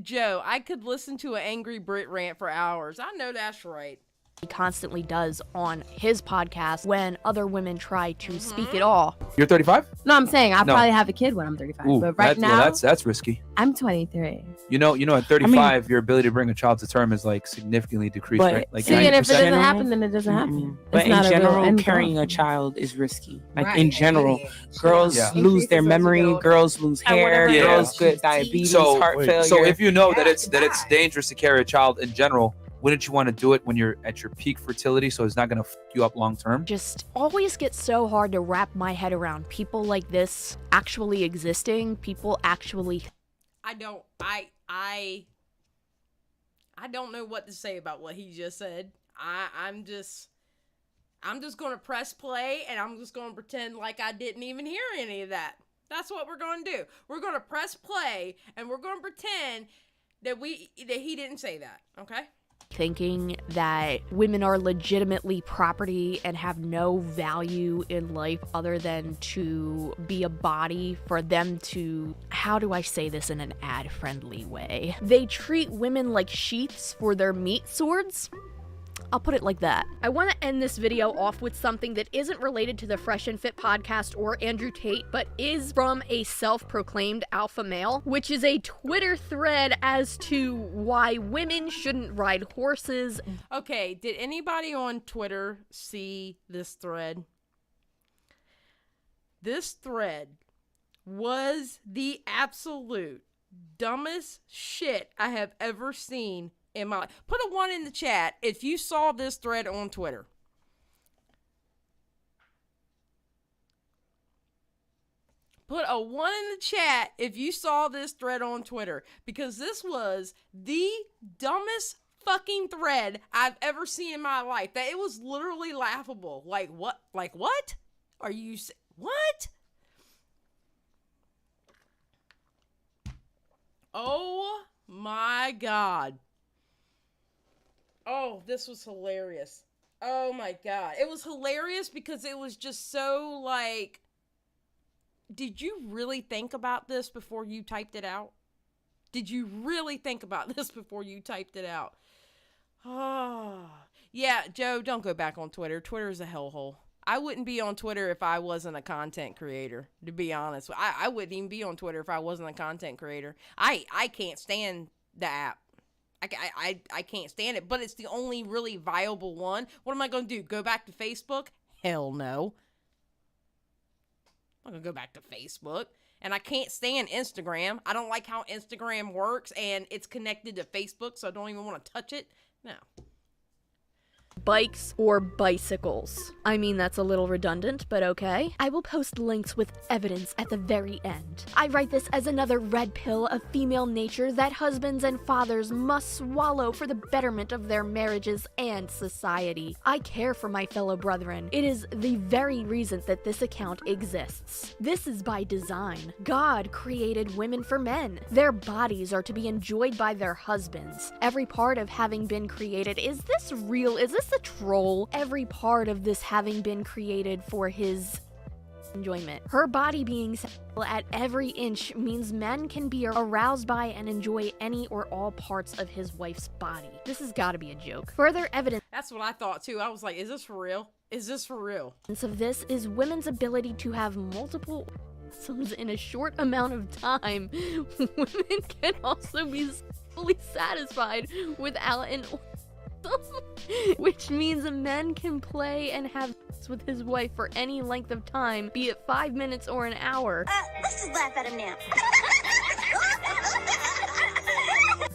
Joe, I could listen to an angry Brit rant for hours. I know that's right. He constantly does on his podcast when other women try to speak at all. You're 35? No, I'm saying I'll No. probably have a kid when I'm 35. Ooh, but right now, that's risky. I'm 23. You know, at 35, your ability to bring a child to term is like significantly decreased, But right? Like see, and if it 90%. doesn't happen, then it doesn't happen. But It's in not a real general, end carrying goal. a child is risky. Like Right. in general, girls Yeah. lose their memory, girls lose hair, Yeah. girls get diabetes, heart failure. So if you know that it's dangerous to carry a child in general, wouldn't you want to do it when you're at your peak fertility, so it's not going to fuck you up long term? Just always gets so hard to wrap my head around people like this actually existing, people actually... I don't know what to say about what he just said. I'm just going to press play and I'm just going to pretend like I didn't even hear any of that. That's what we're going to do. We're going to press play and we're going to pretend that he didn't say that, okay? Thinking that women are legitimately property and have no value in life other than to be a body for them to, how do I say this in an ad-friendly way? They treat women like sheaths for their meat swords. I'll put it like that. I want to end this video off with something that isn't related to the Fresh and Fit podcast or Andrew Tate, but is from a self-proclaimed alpha male, which is a Twitter thread as to why women shouldn't ride horses. Okay, did anybody on Twitter see this thread? This thread was the absolute dumbest shit I have ever seen in my life. Put a 1 in the chat if you saw this thread on Twitter. Put a 1 in the chat if you saw this thread on Twitter, because this was the dumbest fucking thread I've ever seen in my life. That it was literally laughable. Like what? Like what? Are you what? Oh my God. Oh, this was hilarious. Oh my God. It was hilarious because it was just so like, did you really think about this before you typed it out? Did you really think about this before you typed it out? Oh, yeah, Joe, don't go back on Twitter. Twitter is a hellhole. I wouldn't be on Twitter if I wasn't a content creator, to be honest. I wouldn't even be on Twitter if I wasn't a content creator. I can't stand the app. I can't stand it, but it's the only really viable one. What am I going to do? Go back to Facebook? Hell no. I'm going to go back to Facebook. And I can't stand Instagram. I don't like how Instagram works, and it's connected to Facebook, so I don't even want to touch it. No. bikes, or bicycles. I mean, that's a little redundant, but okay. I will post links with evidence at the very end. I write this as another red pill of female nature that husbands and fathers must swallow for the betterment of their marriages and society. I care for my fellow brethren. It is the very reason that this account exists. This is by design. God created women for men. Their bodies are to be enjoyed by their husbands. Every part of having been created, is this real? Is this a troll? Every part of this having been created for his enjoyment. Her body being sexual at every inch means men can be aroused by and enjoy any or all parts of his wife's body. This has got to be a joke. Further evidence. That's what I thought too. I was like, is this for real? Is this for real? Of this is women's ability to have multiple orgasms in a short amount of time. Women can also be fully satisfied without an orgasm, which means men can play and have sex with his wife for any length of time, be it 5 minutes or an hour. Let's just laugh at him now.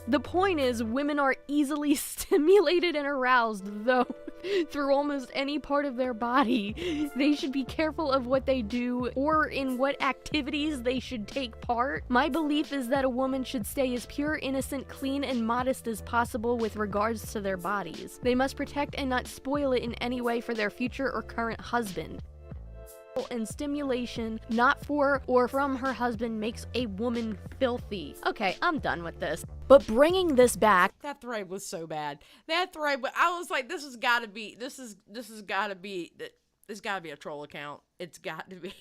The point is, women are easily stimulated and aroused, though, through almost any part of their body. They should be careful of what they do or in what activities they should take part. My belief is that a woman should stay as pure, innocent, clean, and modest as possible with regards to their bodies. They must protect and not spoil it in any way for their future or current husband. And stimulation not for or from her husband makes a woman filthy. Okay, I'm done with this. But bringing this back, that thread was so bad. That thread, I was like, this has got to be a troll account. It's got to be.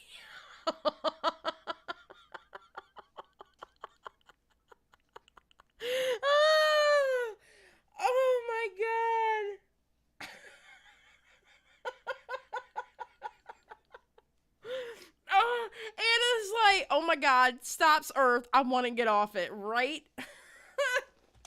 Oh my god. Anna's like, oh my god, stops Earth. I want to get off it, right?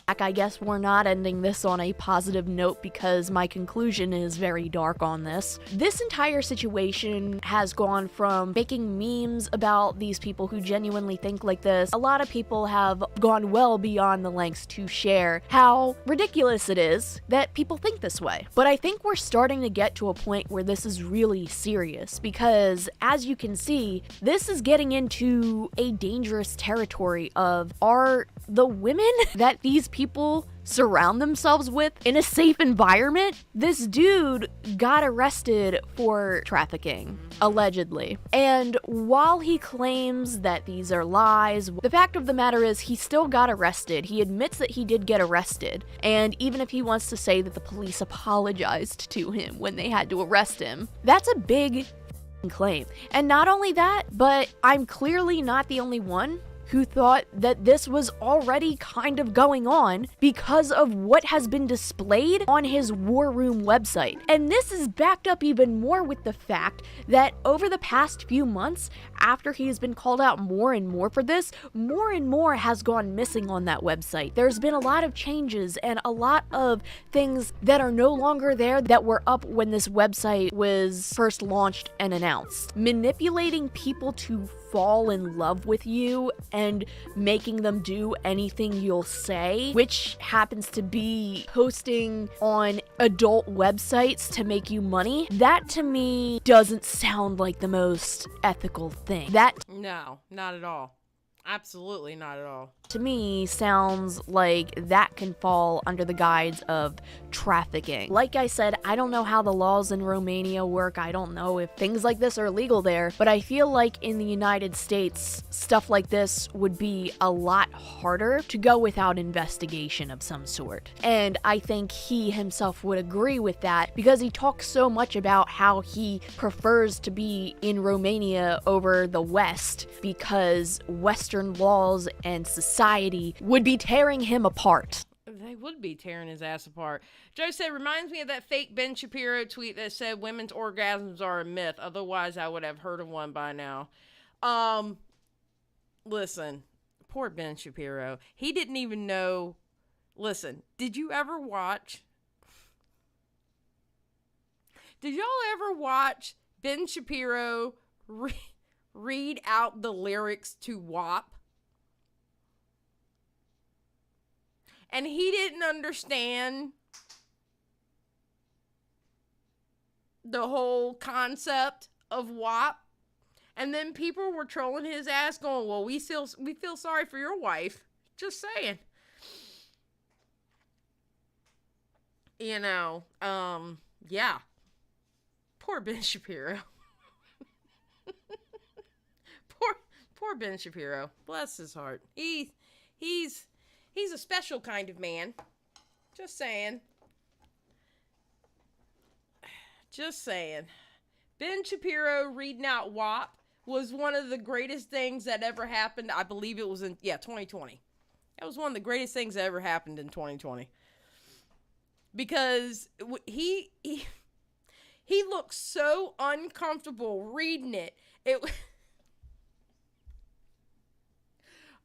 I guess we're not ending this on a positive note because my conclusion is very dark on this. This entire situation has gone from making memes about these people who genuinely think like this. A lot of people have gone well beyond the lengths to share how ridiculous it is that people think this way. But I think we're starting to get to a point where this is really serious because, as you can see, this is getting into a dangerous territory of, are the women that these people surround themselves with in a safe environment? This dude got arrested for trafficking, allegedly. And while he claims that these are lies, the fact of the matter is he still got arrested. He admits that he did get arrested. And even if he wants to say that the police apologized to him when they had to arrest him, that's a big claim. And not only that, but I'm clearly not the only one who thought that this was already kind of going on because of what has been displayed on his War Room website. And this is backed up even more with the fact that over the past few months, after he has been called out more and more for this, more and more has gone missing on that website. There's been a lot of changes and a lot of things that are no longer there that were up when this website was first launched and announced. Manipulating people to fall in love with you and making them do anything you'll say, which happens to be posting on adult websites to make you money, that to me doesn't sound like the most ethical thing. No, not at all. Absolutely not at all. To me, sounds like that can fall under the guise of trafficking. Like I said, I don't know how the laws in Romania work. I don't know if things like this are legal there, but I feel like in the United States, stuff like this would be a lot harder to go without investigation of some sort. And I think he himself would agree with that because he talks so much about how he prefers to be in Romania over the West because Western laws and society would be tearing him apart. They would be tearing his ass apart. Joe said, reminds me of that fake Ben Shapiro tweet that said women's orgasms are a myth. Otherwise, I would have heard of one by now. Listen, poor Ben Shapiro. He didn't even know. Listen, did y'all ever watch Ben Shapiro read out the lyrics to WAP? And he didn't understand the whole concept of WAP. And then people were trolling his ass going, well, we feel sorry for your wife. Just saying. You know, yeah. Poor Ben Shapiro. Poor Ben Shapiro. Bless his heart. He's a special kind of man. Just saying. Just saying. Ben Shapiro reading out WAP was one of the greatest things that ever happened. I believe it was in 2020. That was one of the greatest things that ever happened in 2020. Because he looked so uncomfortable reading it.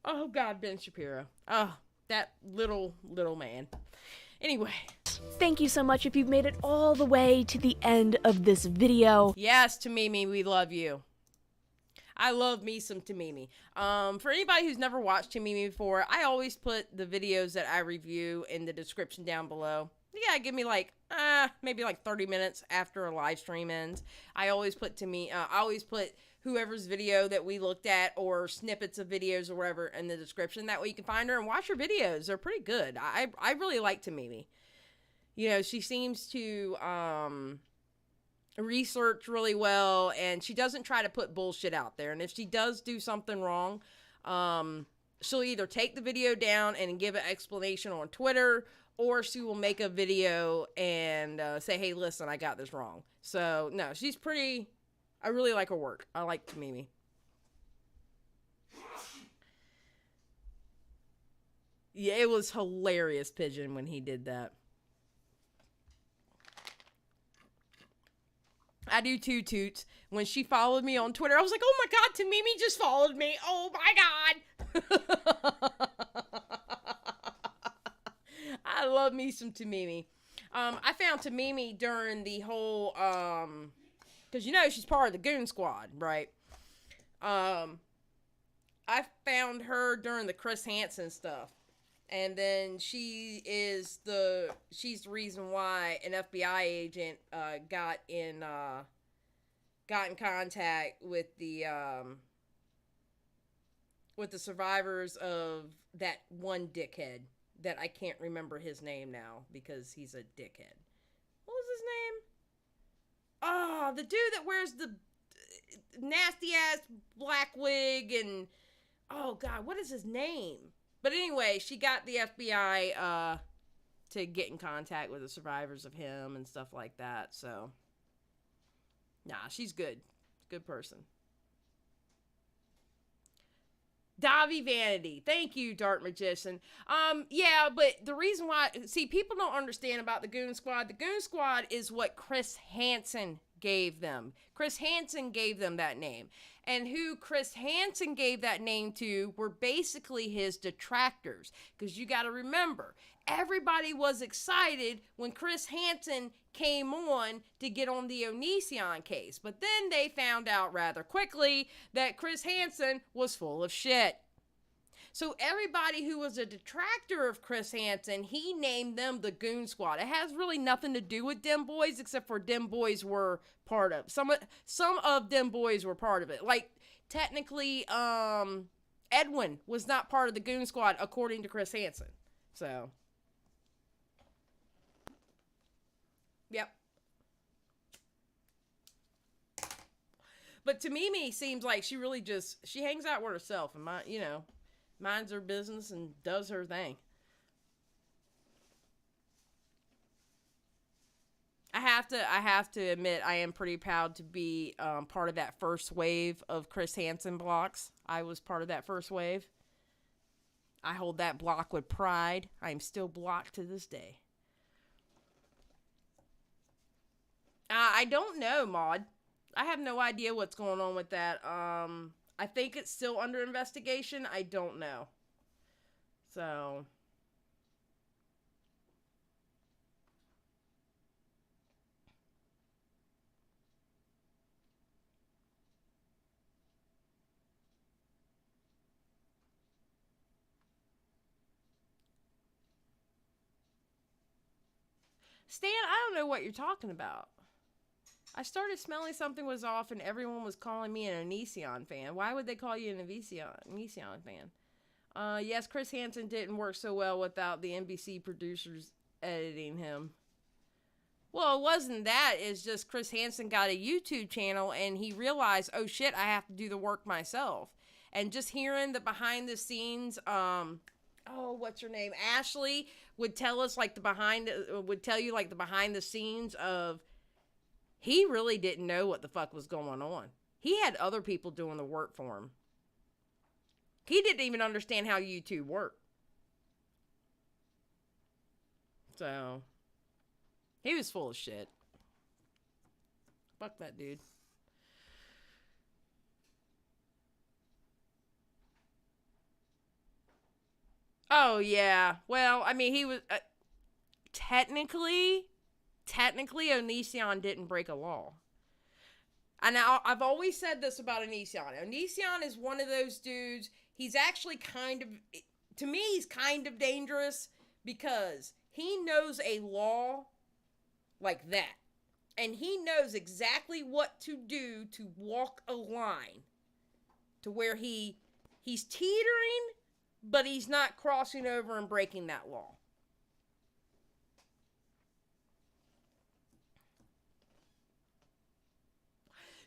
Oh God, Ben Shapiro. Oh, that little man. Anyway. Thank you so much if you've made it all the way to the end of this video. Yes, Tamimi, we love you. I love me some Tamimi. For anybody who's never watched Tamimi before, I always put the videos that I review in the description down below. Yeah, give me like, maybe like 30 minutes after a live stream ends. I always put whoever's video that we looked at or snippets of videos or whatever in the description. That way you can find her and watch her videos. They're pretty good. I really like Tamimi. You know, she seems to research really well, and she doesn't try to put bullshit out there. And if she does do something wrong, she'll either take the video down and give an explanation on Twitter, or she will make a video and say, hey, listen, I got this wrong. So, no, she's pretty... I really like her work. I like Tamimi. Yeah, it was hilarious, Pigeon, when he did that. I do too, Toots. When she followed me on Twitter, I was like, oh my God, Tamimi just followed me. Oh my God. I love me some Tamimi. I found Tamimi during the whole, because you know she's part of the Goon Squad, right? I found her during the Chris Hansen stuff. And then she's the reason why an FBI agent got in contact with the survivors of that one dickhead that I can't remember his name now because he's a dickhead. What was his name? Oh, the dude that wears the nasty ass black wig and oh God, what is his name? But anyway, she got the FBI to get in contact with the survivors of him and stuff like that. So, nah, she's good. Good person. Davi Vanity. Thank you, Dark Magician. Yeah, but the reason why... See, people don't understand about the Goon Squad. The Goon Squad is what Chris Hansen gave them. Chris Hansen gave them that name. And who Chris Hansen gave that name to were basically his detractors. Because you got to remember, everybody was excited when Chris Hansen came on to get on the Onision case. But then they found out rather quickly that Chris Hansen was full of shit. So everybody who was a detractor of Chris Hansen, he named them the Goon Squad. It has really nothing to do with them boys, except for them boys were part of some of them boys were part of it. Like technically, Edwin was not part of the Goon Squad according to Chris Hansen. So, yep. But Tamimi seems like she really she hangs out with herself and minds her business and does her thing. I have to admit, I am pretty proud to be part of that first wave of Chris Hansen blocks. I was part of that first wave. I hold that block with pride. I am still blocked to this day. I don't know, Maud. I have no idea what's going on with that. I think it's still under investigation. I don't know. So. Stan, I don't know what you're talking about. I started smelling something was off and everyone was calling me an Onision fan. Why would they call you an Onision fan? Yes, Chris Hansen didn't work so well without the NBC producers editing him. Well, it wasn't that. It's just Chris Hansen got a YouTube channel and he realized, oh shit, I have to do the work myself. And just hearing the behind the scenes, what's her name? Ashley would tell us like would tell you like the behind the scenes of, he really didn't know what the fuck was going on. He had other people doing the work for him. He didn't even understand how YouTube worked. So, he was full of shit. Fuck that dude. Oh, yeah. Well, I mean, he was... technically, Onision didn't break a law. And I've always said this about Onision. Onision is one of those dudes, he's actually to me, he's kind of dangerous because he knows a law like that. And he knows exactly what to do to walk a line to where he's teetering, but he's not crossing over and breaking that law.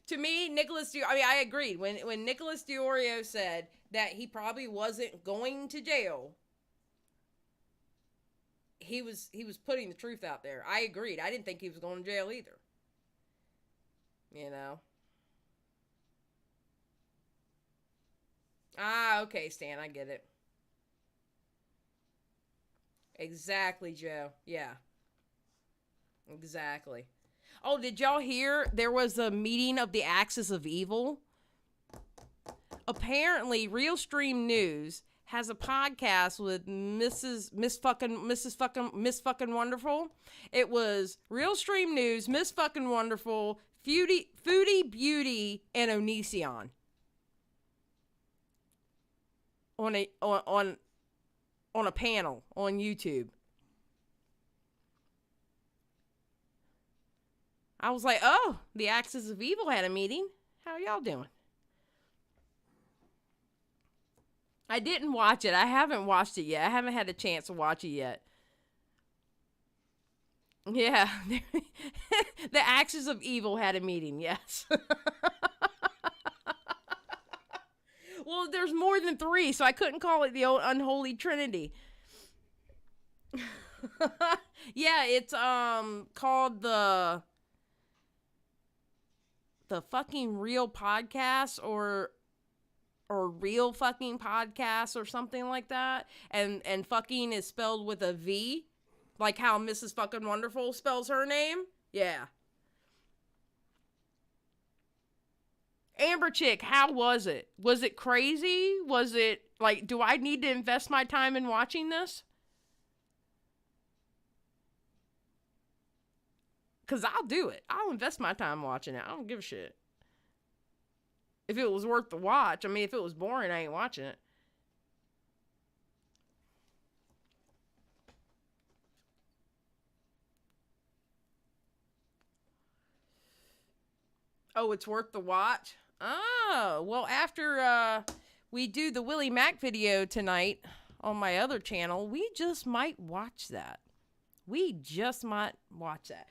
To me, I agreed. When Nicholas Diorio said that he probably wasn't going to jail, he was putting the truth out there. I agreed. I didn't think he was going to jail either. You know? Okay, Stan, I get it. Exactly, Joe. Yeah. Exactly. Oh, did y'all hear there was a meeting of the Axis of Evil? Apparently, Real Stream News has a podcast with Miss Fucking Wonderful. It was Real Stream News, Miss Fucking Wonderful, Foodie Beauty, and Onision. On a panel on YouTube. I was like, oh, the Axis of Evil had a meeting. How y'all doing? I didn't watch it. I haven't watched it yet. I haven't had a chance to watch it yet. Yeah. The Axis of Evil had a meeting, yes. Well, there's more than 3, so I couldn't call it the old unholy trinity. Yeah, it's called the fucking real podcast or real fucking podcast or something like that. And fucking is spelled with a V, like how Mrs. Fucking Wonderful spells her name. Yeah. Amber Chick, how was it? Was it crazy? Was it like, do I need to invest my time in watching this? Because I'll do it. I'll invest my time watching it. I don't give a shit. If it was worth the watch. I mean, if it was boring, I ain't watching it. Oh, it's worth the watch? Oh, well, after we do the Willie Mac video tonight on my other channel, we just might watch that. We just might watch that.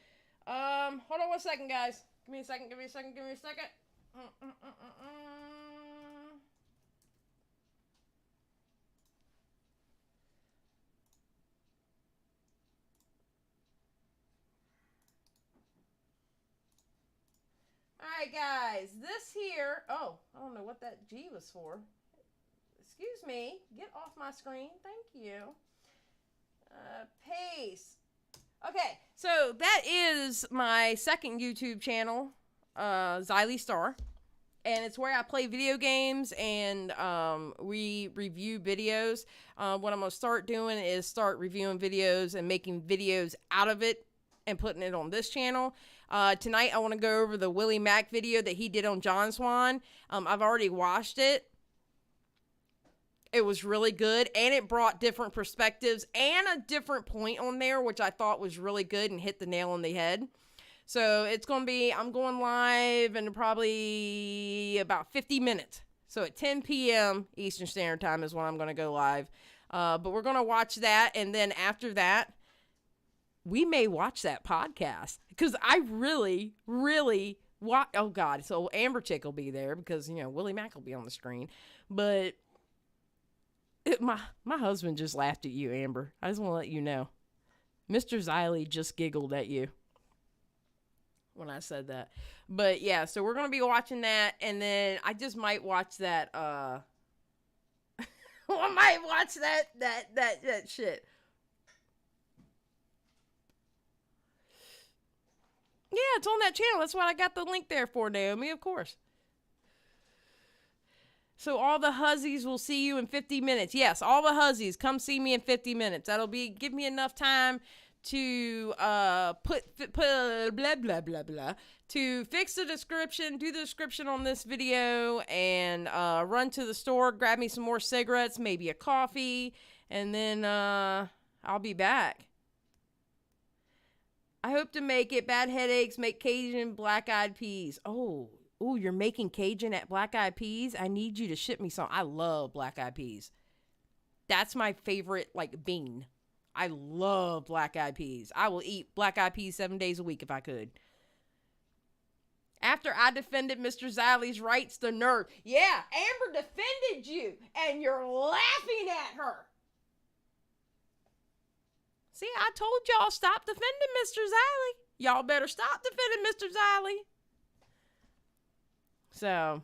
Hold on one second, guys. Give me a second. Alright, guys. This here... Oh, I don't know what that G was for. Excuse me. Get off my screen. Thank you. Paste. Okay, so that is my second YouTube channel, Xylie Star, and it's where I play video games and we review videos. What I'm going to start doing is start reviewing videos and making videos out of it and putting it on this channel. Tonight I want to go over the Willie Mac video that he did on John Swan. I've already watched it. It was really good, and it brought different perspectives and a different point on there, which I thought was really good and hit the nail on the head. So it's going to be, I'm going live in probably about 50 minutes. So at 10 p.m. Eastern Standard Time is when I'm going to go live. But we're going to watch that. And then after that, we may watch that podcast. Because I really, really want, oh God. So Amber Chick will be there because, you know, Willie Mack will be on the screen. But my husband just laughed at you, Amber. I just want to let you know. Mr. Xylie just giggled at you when I said that. But yeah, so we're going to be watching that. And then I just might watch that, I might watch that shit. Yeah, it's on that channel. That's what I got the link there for, Naomi, of course. So all the huzzies will see you in 50 minutes. Yes, all the huzzies, come see me in 50 minutes. That'll give me enough time to put blah blah blah blah to fix the description, do the description on this video, and run to the store, grab me some more cigarettes, maybe a coffee, and then I'll be back. I hope to make it. Bad headaches, make Cajun black-eyed peas. Oh, you're making Cajun at black-eyed peas? I need you to ship me some. I love black-eyed peas. That's my favorite, like, bean. I love black-eyed peas. I will eat black-eyed peas 7 days a week if I could. After I defended Mr. Xylie's rights, the nerve. Yeah, Amber defended you, and you're laughing at her. See, I told y'all stop defending Mr. Xylie. Y'all better stop defending Mr. Xylie. So,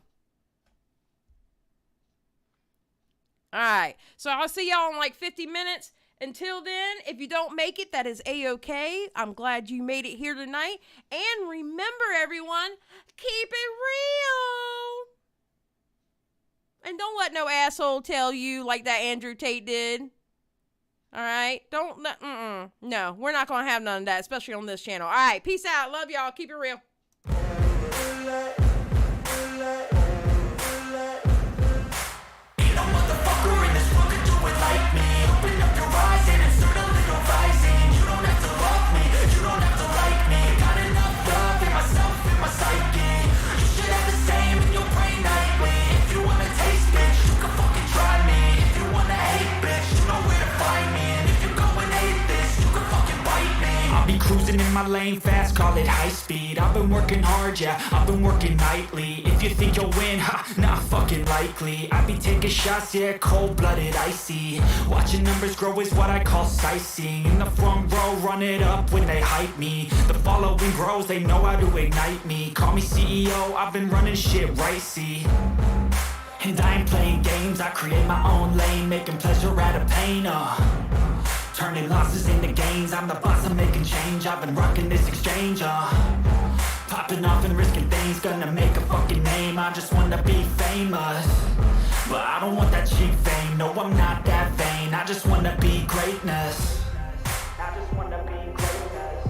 all right. So I'll see y'all in like 50 minutes. Until then, if you don't make it, that is A-okay. I'm glad you made it here tonight. And remember, everyone, keep it real. And don't let no asshole tell you like that Andrew Tate did. All right? No, we're not going to have none of that, especially on this channel. All right, peace out. Love y'all. Keep it real. Cruising in my lane fast, call it high speed. I've been working hard, yeah, I've been working nightly. If you think you'll win, not fucking likely. I be taking shots, yeah, cold-blooded, icy. Watching numbers grow is what I call sightseeing. In the front row, run it up when they hype me. The following grows, they know how to ignite me. Call me CEO, I've been running shit right, see. And I ain't playing games, I create my own lane, making pleasure out of pain, turning losses into gains, I'm the boss, I'm making change. I've been rocking this exchange, popping off and risking things, gonna make a fucking name. I just wanna be famous, but I don't want that cheap fame. No, I'm not that vain, I just wanna be greatness. I just wanna be greatness.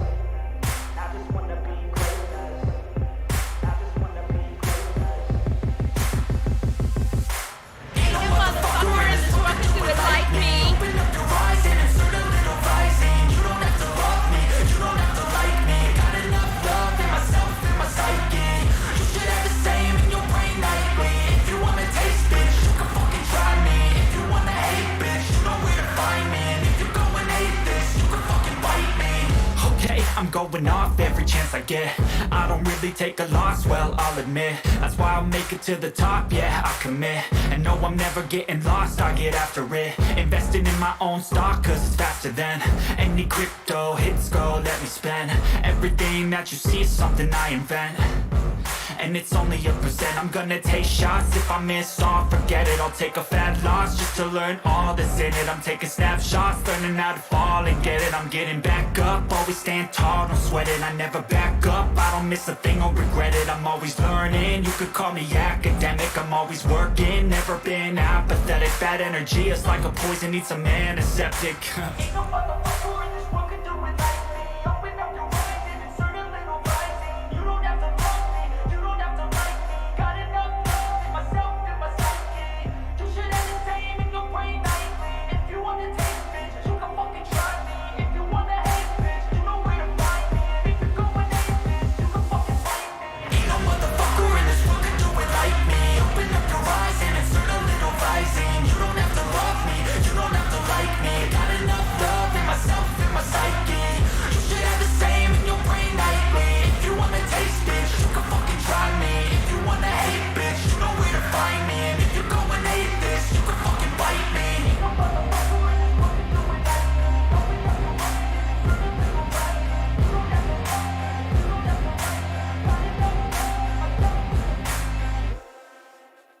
I just wanna be greatness. I just wanna be greatness. Ain't no motherfucker in this world can do it like me. Open up your eyes and insert a little rising. You don't have to love me, you don't have to like me. Got enough love in myself, in my psyche. You should have the same in your brain nightly. If you wanna taste, bitch, you can fucking try me. If you wanna hate, bitch, you know where to find me. And if you go and hate this, you can fucking bite me. Okay, I'm going off every chance I get. I don't really take a loss, well, I'll admit. That's why I'll make it to the top, yeah, I commit. And no, I'm never getting lost, I get after it. Investing in my own stock, cause it's faster than any crypto hits go, let me spend. Everything that you see is something I invent. And it's only a percent. I'm gonna take shots. If I miss all, forget it. I'll take a fat loss just to learn all that's in it. I'm taking snapshots, learning how to fall and get it. I'm getting back up, always stand tall, don't sweat it. I never back up, I don't miss a thing or regret it. I'm always learning, you could call me academic. I'm always working, never been apathetic. Bad energy is like a poison, needs some antiseptic. Ain't no motherfucker in this world